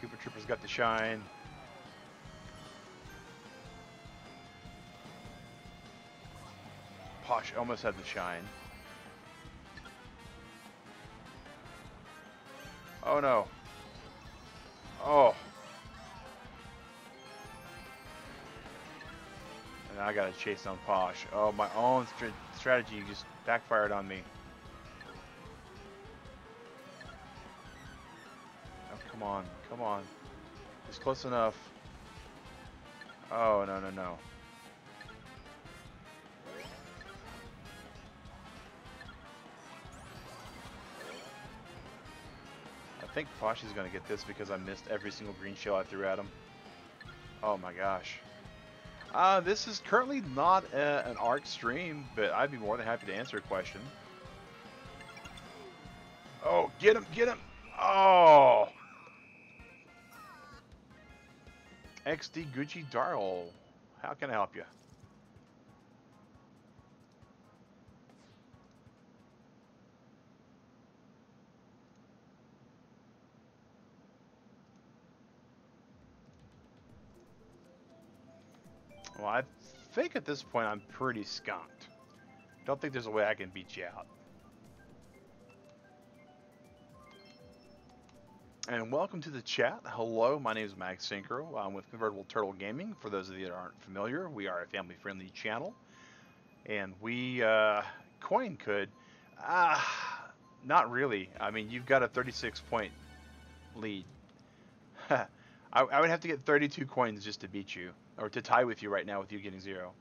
Koopa Trooper's got the shine. Posh almost had the shine. Oh no. Oh. And I gotta chase down Posh. Oh, my own strategy just backfired on me. Oh, come on. Come on. It's close enough. Oh, no, no, no. think Poshy's going to get this because I missed every single green shell I threw at him. Oh my gosh. This is currently not an ARC stream, but I'd be more than happy to answer a question. Oh, get him, get him! Oh! XD Gucci Darl, how can I help you? Well, I think at this point I'm pretty skunked. Don't think there's a way I can beat you out. And welcome to the chat. Hello, my name is Max Synchro. I'm with Convertible Turtle Gaming. For those of you that aren't familiar, we are a family-friendly channel. And we, coin could. Not really. I mean, you've got a 36-point lead. I would have to get 32 coins just to beat you. Or to tie with you right now with you getting 0.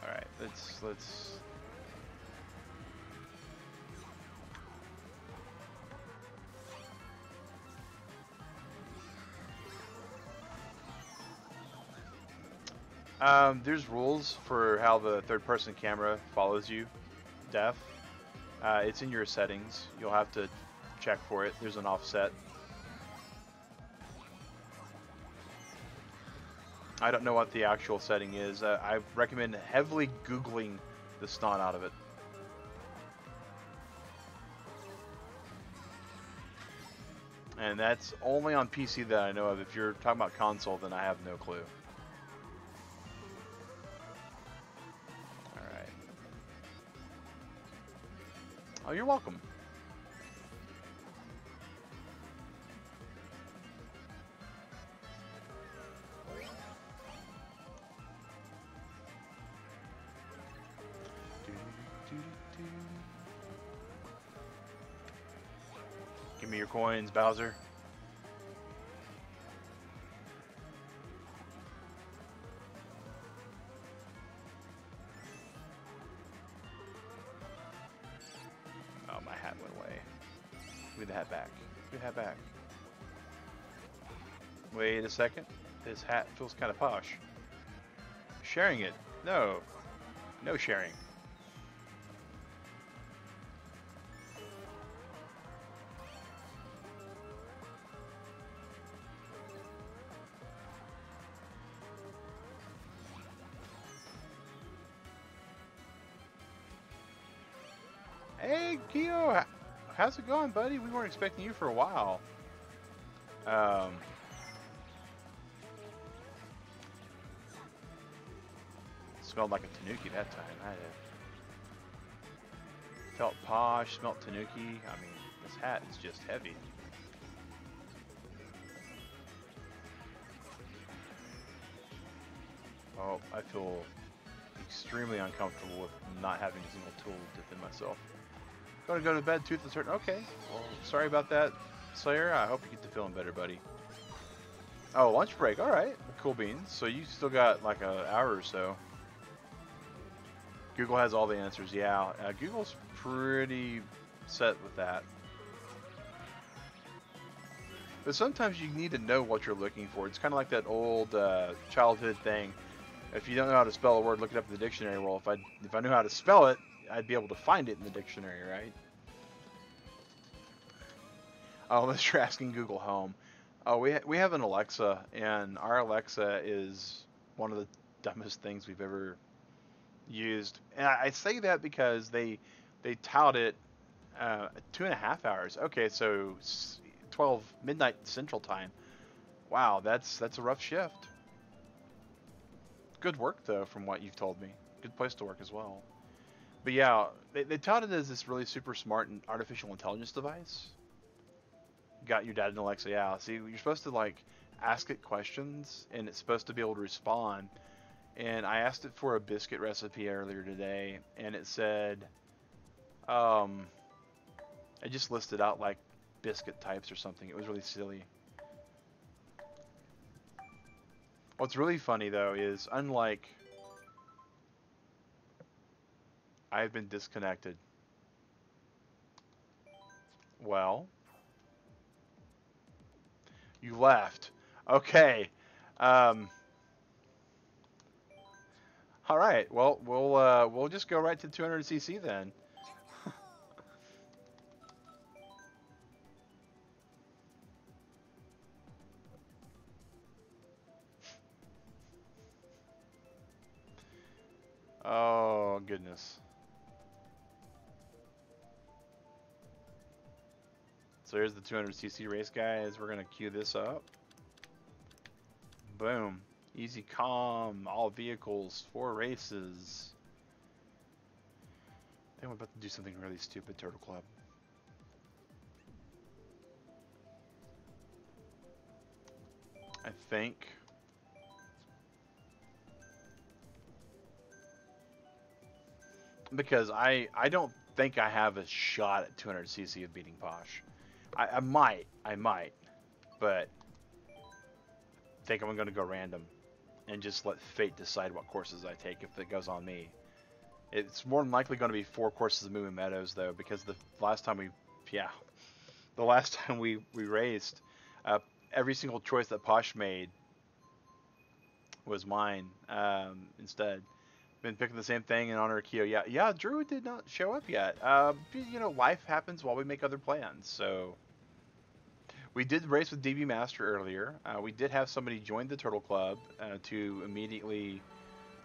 Alright, let's... There's rules for how the third-person camera follows you, Def. It's in your settings. You'll have to check for it. There's an offset. I don't know what the actual setting is. I recommend heavily Googling the snot out of it. And that's only on PC that I know of. If you're talking about console, then I have no clue. Alright. Oh, you're welcome. Give me your coins, Bowser. Oh, my hat went away. Give me the hat back. Give me the hat back. Wait a second. This hat feels kind of posh. Sharing it. No. No sharing. Hey, Keo, how's it going, buddy? We weren't expecting you for a while. Smelled like a tanuki that time. I felt posh, smelled tanuki. I mean, this hat is just heavy. Oh, I feel extremely uncomfortable with not having a single tool to defend myself. Gonna go to bed, toothless hurt. Okay, well, sorry about that, Slayer. I hope you get to feeling better, buddy. Oh, lunch break. All right, cool beans. So you still got like an hour or so. Google has all the answers. Yeah, Google's pretty set with that. But sometimes you need to know what you're looking for. It's kind of like that old childhood thing. If you don't know how to spell a word, look it up in the dictionary. Well, if I knew how to spell it, I'd be able to find it in the dictionary, right? Oh, unless you're asking Google Home. Oh, we have an Alexa, and our Alexa is one of the dumbest things we've ever used. And I say that because they tout it 2.5 hours. Okay, so 12 midnight Central Time. Wow, that's a rough shift. Good work though, from what you've told me. Good place to work as well. But yeah, they tout it as this really super smart and artificial intelligence device. Got your dad and Alexa, yeah. See, you're supposed to like ask it questions, and it's supposed to be able to respond. And I asked it for a biscuit recipe earlier today, and it said, Um, I just listed out like biscuit types or something. It was really silly. What's really funny though is unlike I've been disconnected. Well, you left. Okay. Um, all right. Well, we'll just go right to 200cc then. Oh goodness. So here's the 200cc race, guys. We're gonna queue this up. Boom. Easy calm, all vehicles, 4 races. Then we're about to do something really stupid, Turtle Club. I think. Because I don't think I have a shot at 200cc of beating Posh. I might, but I think I'm going to go random and just let fate decide what courses I take if it goes on me. It's more than likely going to be 4 courses of Moving Meadows though, because the last time we raced, every single choice that Posh made was mine instead. Been picking the same thing in honor of Kyo. Yeah, Drew did not show up yet. You know, life happens while we make other plans. So we did race with DB Master earlier. We did have somebody join the Turtle Club to immediately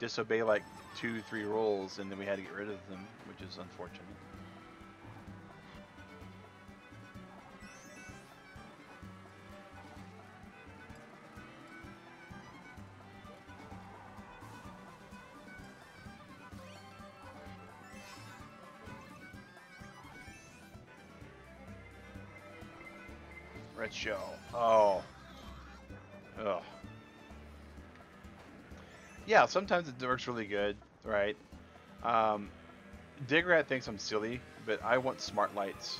disobey like 2-3 rules, and then we had to get rid of them, which is unfortunate. Red shell. Oh. Ugh. Yeah, sometimes it works really good, right? Digrat thinks I'm silly, but I want smart lights.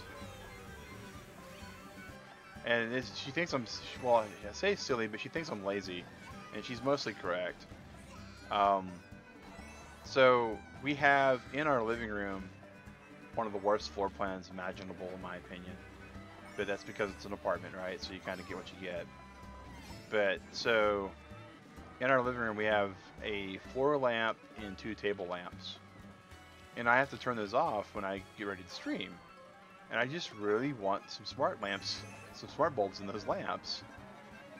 And she thinks I'm, well, I say silly, but she thinks I'm lazy. And she's mostly correct. So we have in our living room one of the worst floor plans imaginable, in my opinion. But that's because it's an apartment, right? So you kind of get what you get. But so in our living room we have a floor lamp and 2 table lamps, and I have to turn those off when I get ready to stream. And I just really want some smart lamps, some smart bulbs in those lamps,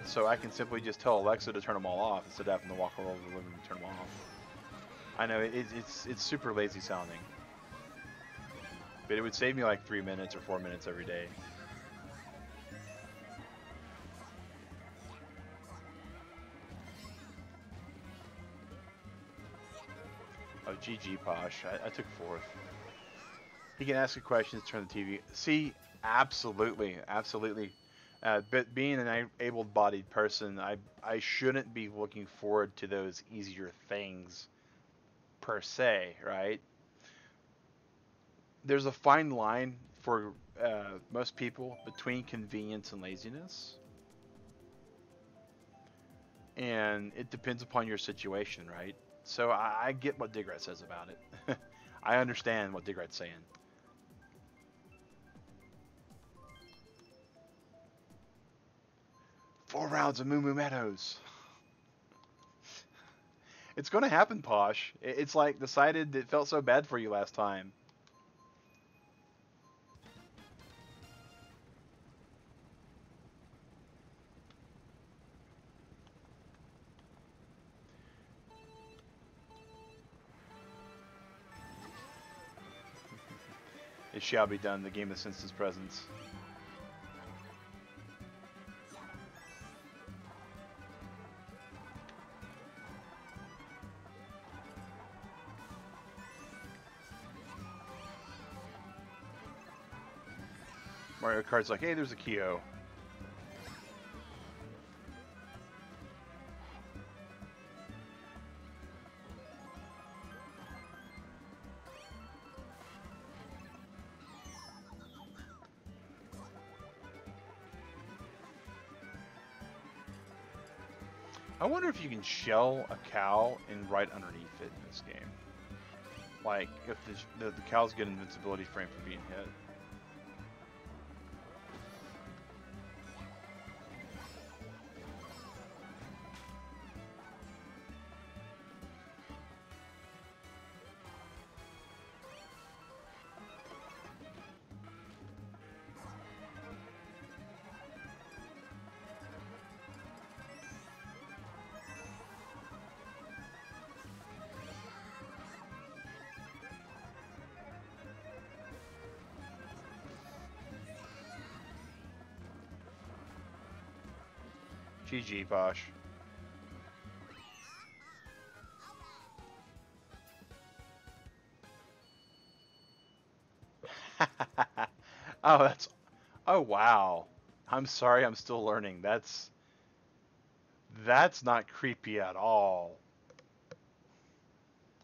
so I can simply just tell Alexa to turn them all off instead of having to walk all over the living room to turn them off. I know it's super lazy sounding, but it would save me like 3 minutes or 4 minutes every day. Oh, GG Posh. I took 4th. He can ask a question to turn the TV. See, absolutely. But being an able-bodied person, I shouldn't be looking forward to those easier things, per se, right? There's a fine line for most people between convenience and laziness. And it depends upon your situation, right? So I get what Digrat says about it. I understand what Digrat's saying. Four rounds of Moo Moo Meadows. It's going to happen, Posh. It's like decided it felt so bad for you last time. It shall be done. The game has sensed his presence. Mario Kart's like, hey, there's a Kyo. I wonder if you can shell a cow and right underneath it in this game. Like, if the cows get invincibility frame for being hit. GG, Bosh. Oh, that's... Oh, wow. I'm sorry, I'm still learning. That's not creepy at all.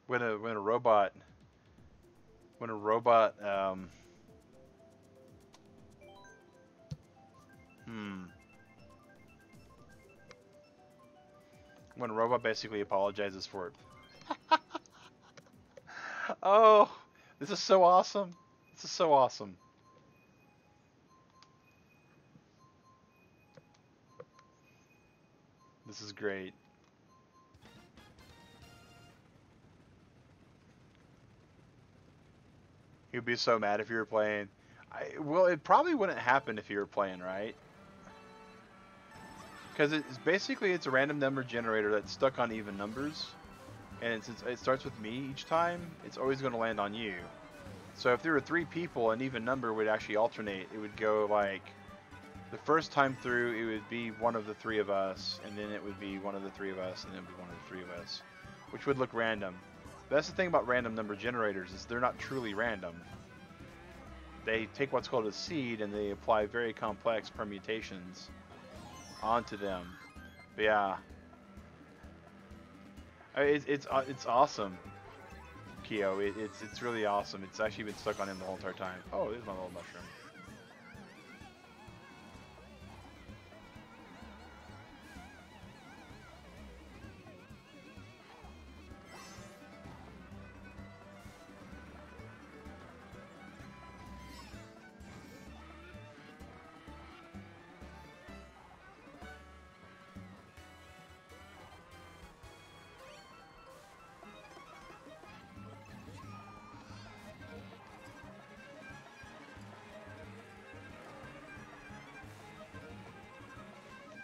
When a robot... When a robot, When a robot basically apologizes for it. Oh, this is so awesome. This is so awesome. This is great. He'd be so mad if you were playing. Well, it probably wouldn't happen if you were playing, right? Because it's basically it's a random number generator that's stuck on even numbers, and since it starts with me each time, it's always going to land on you. So if there were 3 people, an even number would actually alternate. It would go like the first time through, it would be one of the 3 of us, and then it would be one of the 3 of us, and then it would be one of the 3 of us, which would look random. But that's the thing about random number generators, is they're not truly random. They take what's called a seed and they apply very complex permutations onto them. But yeah, it's awesome, Kyo. It's really awesome. It's actually been stuck on him the whole entire time. Oh, there's my little mushroom.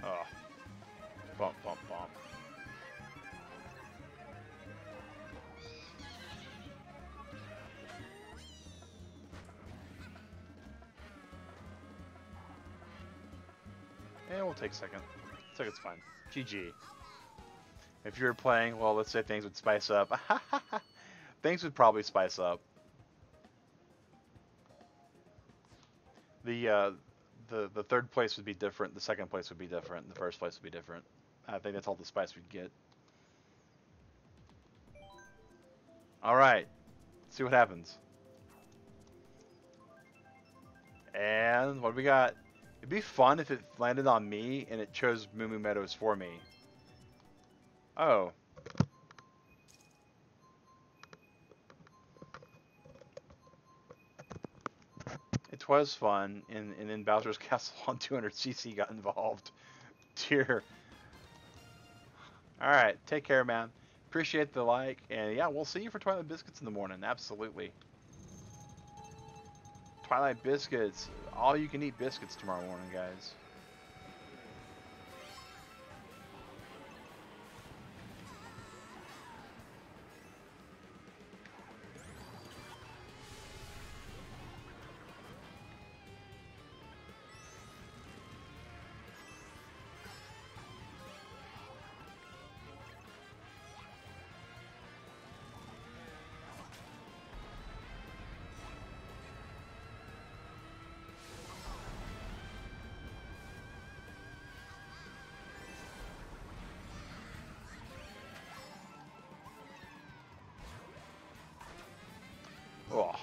Oh. Bump, bump, bump. And we'll take a second. Second's fine. GG. If you were playing, well, let's say things would spice up. Things would probably spice up. The third place would be different. The second place would be different. The first place would be different. I think that's all the spice we'd get. All right, let's see what happens. And what do we got? It'd be fun if it landed on me and it chose Moo Moo Meadows for me. Oh. It was fun, and then Bowser's Castle on 200cc got involved. Dear. Alright, take care, man. Appreciate the like, and yeah, we'll see you for Twilight Biscuits in the morning. Absolutely. Twilight Biscuits. All you can eat biscuits tomorrow morning, guys. Oh.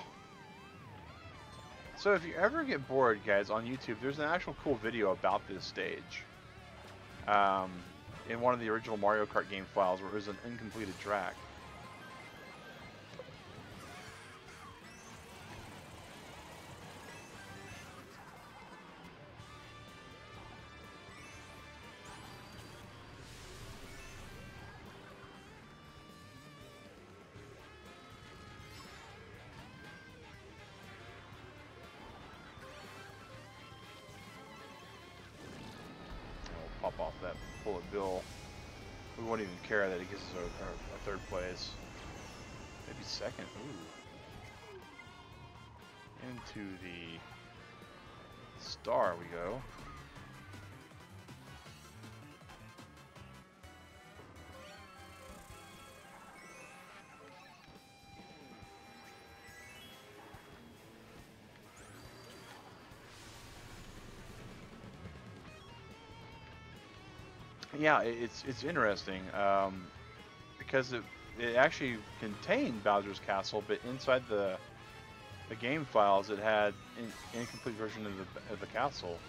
So if you ever get bored, guys, on YouTube, there's an actual cool video about this stage. in one of the original Mario Kart game files where it was an incompleted track. Pop off that bullet bill. We won't even care that it gives us a third place. Maybe second. Ooh. Into the star we go. Yeah, it's interesting because it actually contained Bowser's Castle, but inside the game files it had an incomplete version of the castle.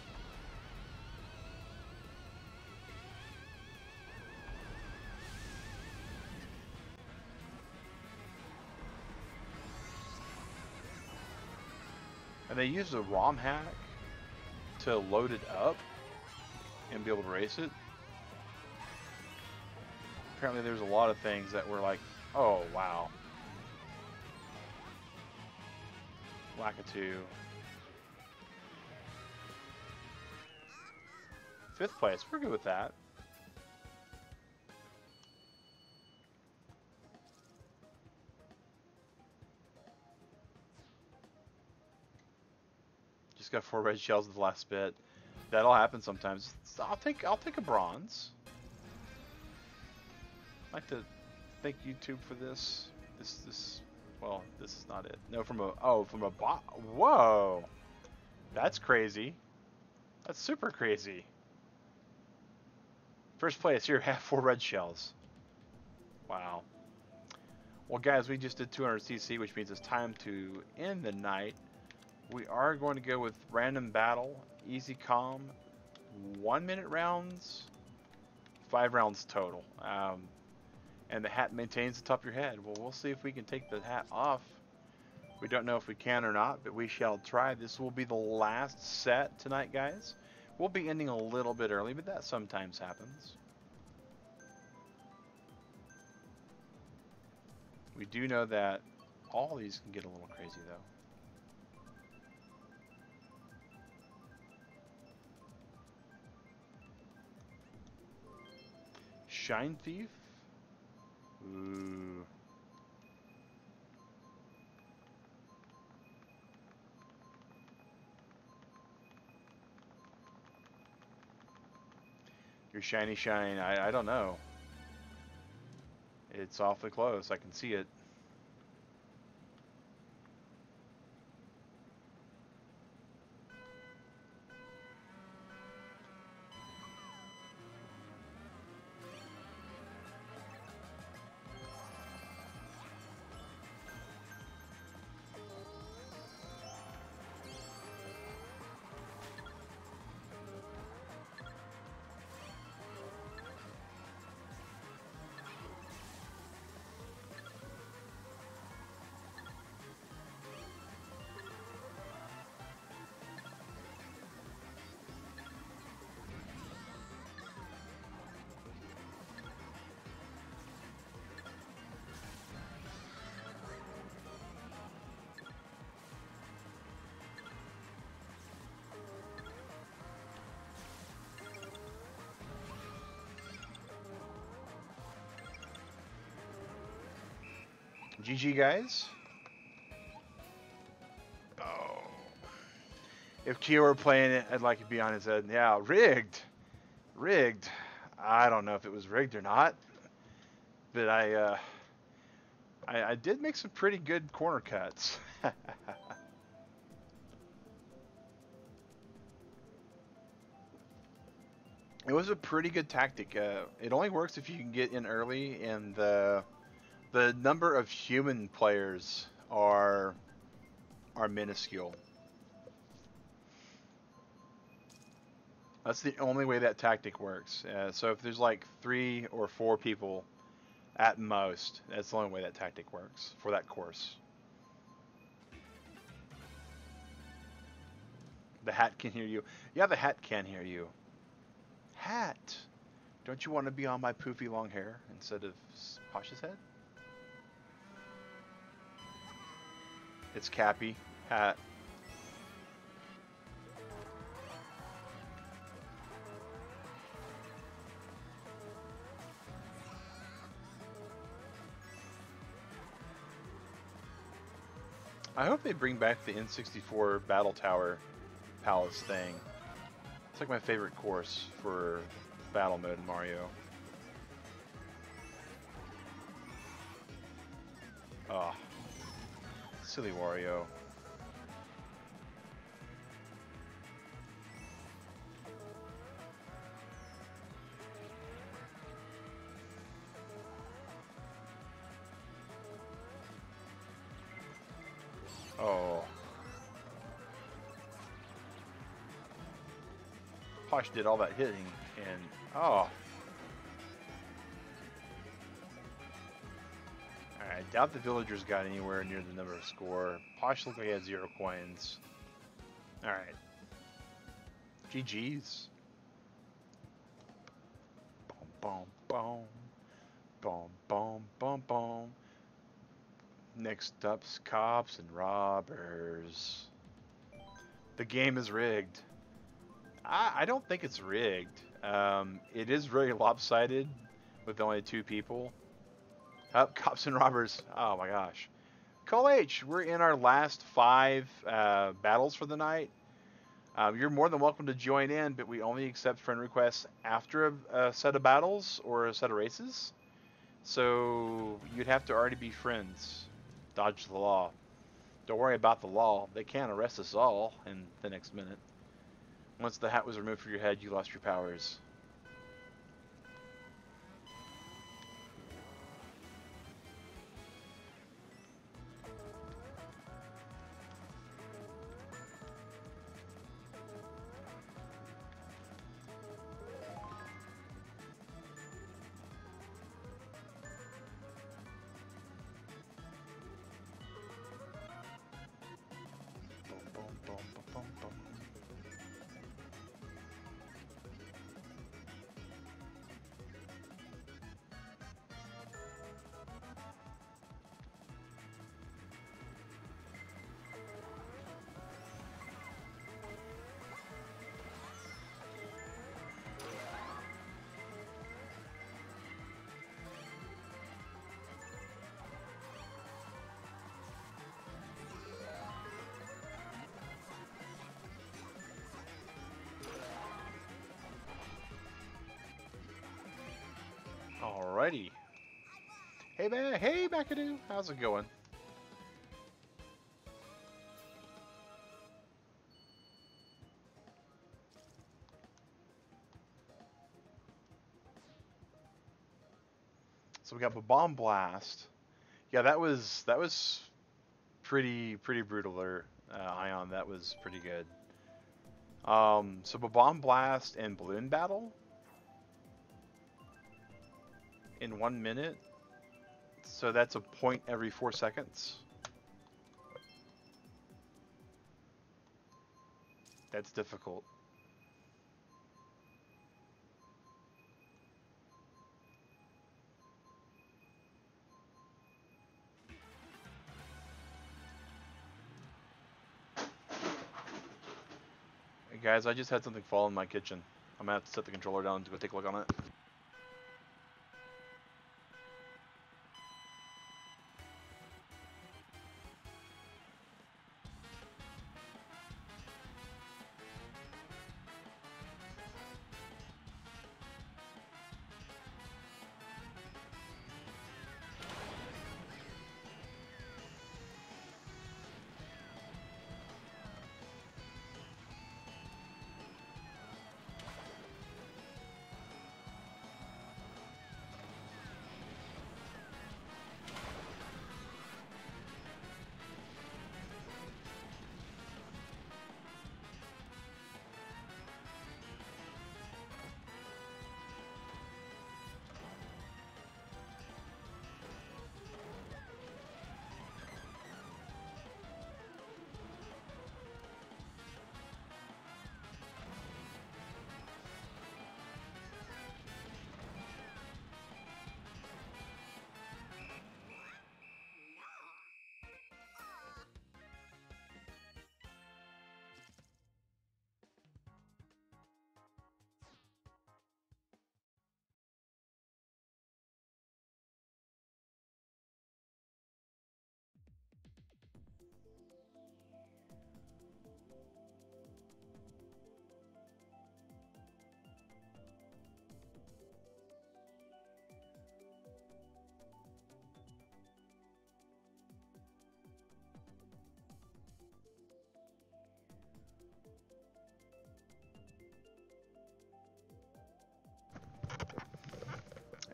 And they used a ROM hack to load it up and be able to race it. Apparently there's a lot of things that were like, oh wow. Lakitu. 5th place, we're good with that. Just got 4 red shells at the last bit. That'll happen sometimes. I'll take a bronze. I'd like to thank YouTube for this. Well, this is not it. No, from a bot. Whoa, that's crazy. That's super crazy. First place, here, have 4 red shells. Wow. Well, guys, we just did 200 CC, which means it's time to end the night. We are going to go with random battle, easy calm, 1-minute rounds, 5 rounds total. And the hat maintains the top of your head. Well, we'll see if we can take the hat off. We don't know if we can or not, but we shall try. This will be the last set tonight, guys. We'll be ending a little bit early, but that sometimes happens. We do know that all these can get a little crazy, though. Shine Thief. Ooh. Your shiny shine, I don't know. It's awfully close, I can see it. GG, guys. Oh. If Kyo were playing it, I'd like to be on his head. Yeah, rigged. Rigged. I don't know if it was rigged or not. But I did make some pretty good corner cuts. It was a pretty good tactic. It only works if you can get in early, and the number of human players are minuscule. That's the only way that tactic works. So if there's like 3 or 4 people at most, that's the only way that tactic works for that course. The hat can hear you. Yeah, the hat can hear you. Hat! Don't you want to be on my poofy long hair instead of Posh's head? It's Cappy. Hat. I hope they bring back the N64 Battle Tower Palace thing. It's like my favorite course for battle mode in Mario. Oh, silly Wario. Oh. Posh did all that hitting and oh. I doubt the villagers got anywhere near the number of score. Posh looked like he had 0 coins. Alright. GG's. Boom, boom, boom. Boom, boom, boom, boom. Next up's cops and robbers. The game is rigged. I don't think it's rigged. It is very lopsided with only 2 people. Oh, cops and robbers. Oh my gosh. Cole H, we're in our last 5 battles for the night. You're more than welcome to join in, but we only accept friend requests after a set of battles or a set of races. So you'd have to already be friends. Dodge the law. Don't worry about the law. They can't arrest us all in the next minute. Once the hat was removed from your head, you lost your powers. Alrighty. Hey man, hey McAdoo, how's it going? So we got the bomb blast. Yeah, that was pretty brutal there, Ion. That was pretty good. So bomb blast and balloon battle in 1 minute. So that's a point every 4 seconds. That's difficult. Hey guys, I just had something fall in my kitchen. I'm gonna have to set the controller down to go take a look on it.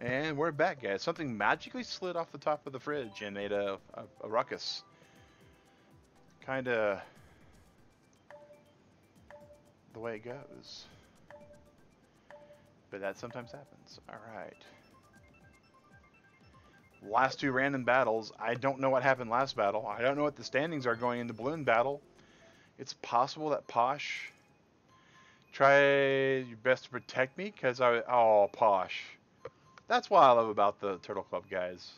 And we're back, guys. Something magically slid off the top of the fridge and made a ruckus. Kind of the way it goes. But that sometimes happens. Alright. Last two random battles. I don't know what happened last battle. I don't know what the standings are going into balloon battle. It's possible that Posh try your best to protect me because oh, Posh. That's what I love about the Turtle Club, guys.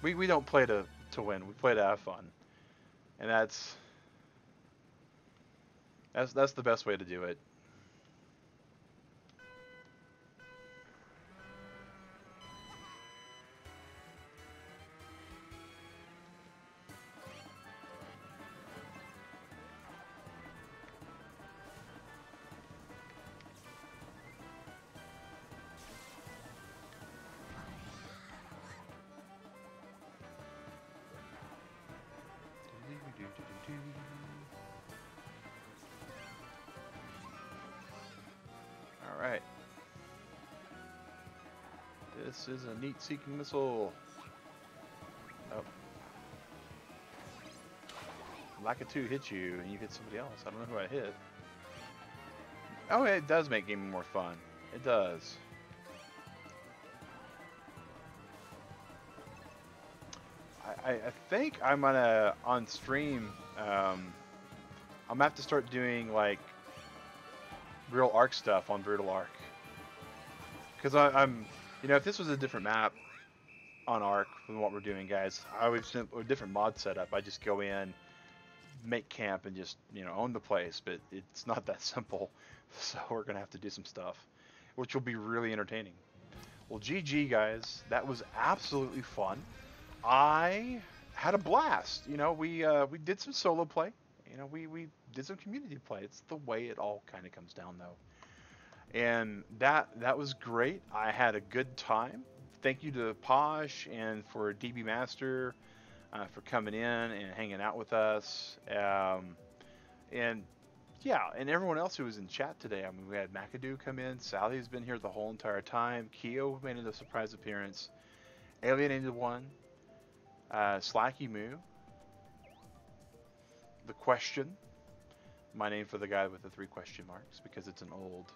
We don't play to win. We play to have fun, and that's the best way to do it. Alright. This is a neat seeking missile. Oh. Lakitu hits you and you hit somebody else. I don't know who I hit. Oh, it does make gaming more fun. It does. I think I'm gonna, on stream, I'm gonna have to start doing like real Arc stuff on Brutal Arc. Because I'm, you know, if this was a different map on Arc than what we're doing, guys, I would a different mod setup. I just go in, make camp, and just, you know, own the place. But it's not that simple, so we're gonna have to do some stuff, which will be really entertaining. Well, GG, guys, that was absolutely fun. I had a blast. You know, we did some solo play. You know, we did some community play. It's the way it all kind of comes down, though. And that was great. I had a good time. Thank you to Posh and for DB Master for coming in and hanging out with us. And yeah, and everyone else who was in chat today. I mean, we had McAdoo come in. Sally's been here the whole entire time. Keo made a surprise appearance. Alienated One. Slacky Moo. The Question. My name for the guy with the 3 question marks because it's an old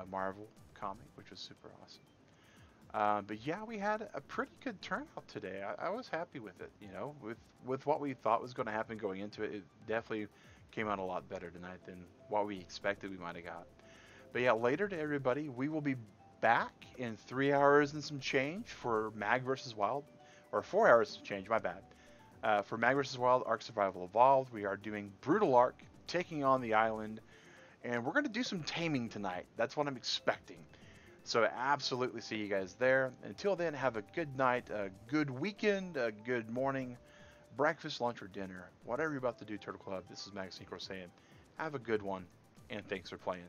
Marvel comic, which was super awesome. But yeah, we had a pretty good turnout today. I was happy with it. You know, with what we thought was going to happen going into it, it definitely came out a lot better tonight than what we expected we might have got. But yeah, later to everybody, we will be back in 3 hours and some change for Mag vs. Wild, or 4 hours and change, my bad. For Mag vs. Wild Ark Survival Evolved, we are doing Brutal Ark, taking on the island, and we're going to do some taming tonight. That's what I'm expecting. So absolutely see you guys there. Until then, have a good night, a good weekend, a good morning, breakfast, lunch, or dinner. Whatever you're about to do, Turtle Club, this is Mag Synchro saying, have a good one, and thanks for playing.